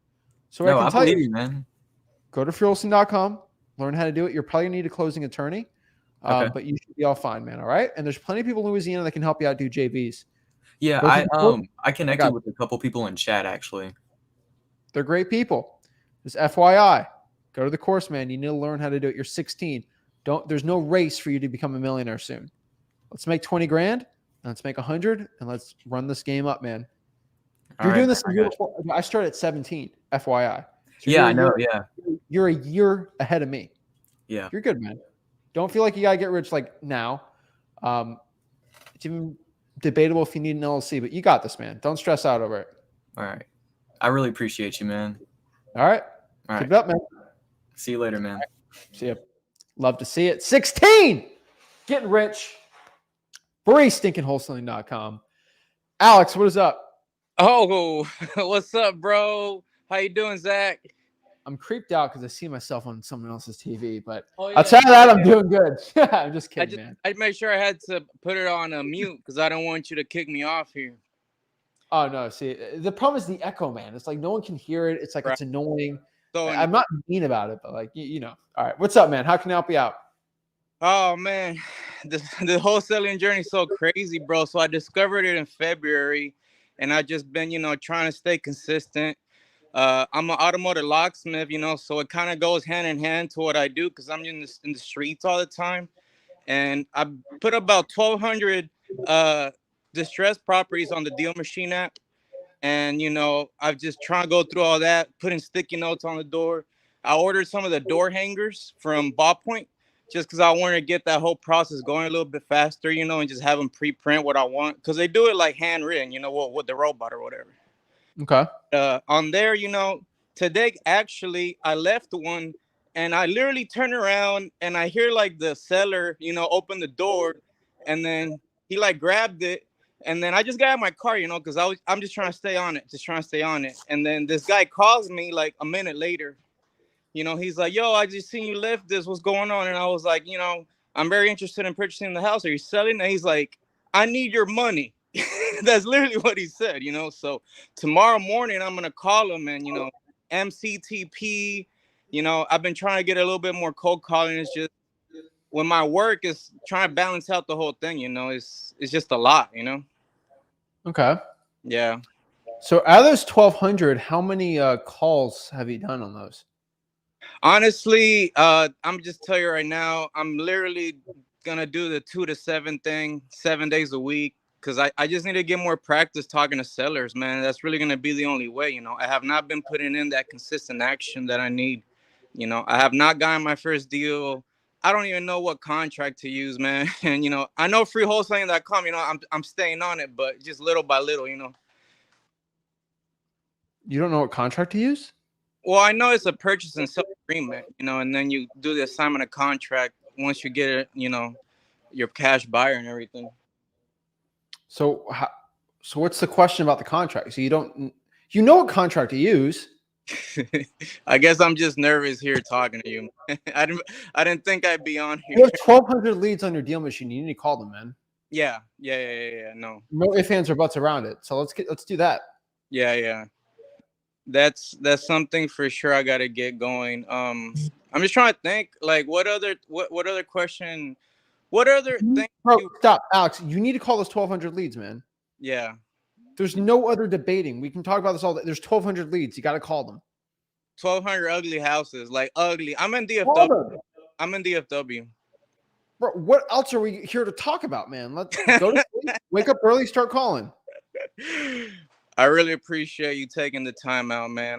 A: So
F: No,
A: I can
F: I
A: tell
F: believe
A: you,
F: you, man.
A: go to freewholesaling.com, learn how to do it. You're probably gonna need a closing attorney,
F: Okay.
A: but you should be all fine, man. All right. And there's plenty of people in Louisiana that can help you out do JVs.
F: Yeah,
A: Go through the course.
F: I connected with a couple people in chat actually.
A: They're great people. Just FYI, go to the course, man. You need to learn how to do it. You're 16. There's no race for you to become a millionaire soon. Let's make 20 grand and let's make 100 and let's run this game up, man. You're doing this. I started at 17, FYI. So
F: yeah, I know. Yeah.
A: You're a year ahead of me.
F: Yeah.
A: You're good, man. Don't feel like you got to get rich like now. It's even debatable if you need an LLC, but you got this, man. Don't stress out over it.
F: All right. I really appreciate you, man.
A: All right.
F: All
A: Keep
F: right.
A: it up, man.
F: See you later, man.
A: See you. Love to see it. 16. Getting rich. Wholesaling.com. Alex, what is up?
G: Oh, what's up, bro? How you doing, Zach?
A: I'm creeped out because I see myself on someone else's TV, but
G: Oh, yeah.
A: outside of that, I'm doing good. I'm just kidding, man.
G: I made sure I had to put it on mute because I don't want you to kick me off here.
A: Oh, no. See, the problem is the echo, man. It's like no one can hear it. It's like It's annoying.
G: So
A: I'm not mean about it, but like, you know. All right. What's up, man? How can I help you out?
G: Oh, man. The wholesaling journey is so crazy, bro. So I discovered it in February, and I've just been, trying to stay consistent. I'm an automotive locksmith, so it kind of goes hand in hand to what I do because I'm in the streets all the time. And I put about 1,200 distressed properties on the Deal Machine app. And, I've just trying to go through all that, putting sticky notes on the door. I ordered some of the door hangers from Ballpoint just because I wanted to get that whole process going a little bit faster, and just have them pre-print what I want. Because they do it like handwritten, with the robot or whatever.
A: Okay.
G: On there, today, actually, I left one and I literally turn around and I hear like the seller, open the door, and then he like grabbed it. And then I just got out of my car, because I'm just trying to stay on it. And then this guy calls me like a minute later. He's like, yo, I just seen you lift this. What's going on? And I was like, I'm very interested in purchasing the house. Are you selling? And he's like, I need your money. That's literally what he said, So tomorrow morning, I'm going to call him and, MCTP, I've been trying to get a little bit more cold calling. It's just when my work is trying to balance out the whole thing, it's just a lot,
A: Okay.
G: Yeah.
A: So out of those 1,200, how many calls have you done on those?
G: Honestly, I'm just tell you right now, I'm literally going to do the 2 to 7 thing 7 days a week. Because I just need to get more practice talking to sellers, man. That's really going to be the only way, I have not been putting in that consistent action that I need. I have not gotten my first deal. I don't even know what contract to use, man. And, I know freewholesaling.com, I'm staying on it, but just little by little,
A: You don't know what contract to use?
G: Well, I know it's a purchase and sell agreement, and then you do the assignment of contract once you get it, your cash buyer and everything.
A: So what's the question about the contract? So you know what contract to use.
G: I guess I'm just nervous here talking to you. I didn't think I'd be on here.
A: You have 1,200 leads on your Deal Machine. You need to call them, man.
G: Yeah. No.
A: No ifs, ands, or buts around it. So let's do that.
G: Yeah. That's something for sure I got to get going. I'm just trying to think, like, what other question? What other thing?
A: Bro, stop, Alex. You need to call those 1,200 leads, man.
G: Yeah.
A: There's no other debating. We can talk about this all day. There's 1,200 leads. You got to call them.
G: 1,200 ugly houses, like ugly. I'm in DFW.
A: Bro, what else are we here to talk about, man? Let's go to sleep, wake up early, start calling.
G: I really appreciate you taking the time out, man.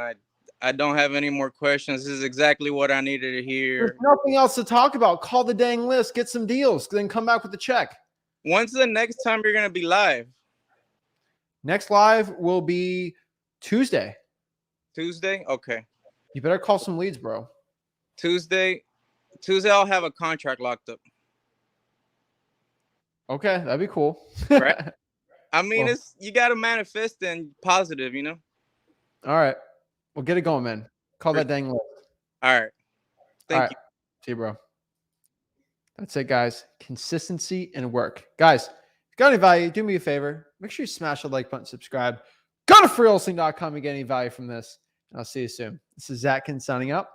G: I don't have any more questions. This is exactly what I needed to
A: There's
G: hear.
A: nothing else to talk about. Call the dang list, get some deals, then come back with the check.
G: When's the next time you're gonna be live?
A: Next live will be Tuesday.
G: Tuesday? Okay.
A: You better call some leads, bro.
G: Tuesday I'll have a contract locked up.
A: Okay, that'd be cool.
G: Right. I mean,
A: Well,
G: it's you gotta manifest and positive, you know.
A: all right. Well, get it going, man. Call
G: For
A: that dang list.
G: All right.
A: All
G: Thank
A: right. See you, bro. That's it, guys. Consistency and work. Guys, if you got any value, do me a favor. Make sure you smash the like button, subscribe. Go to freewholesaling.com and get any value from this. And I'll see you soon. This is Zach Ginn signing up.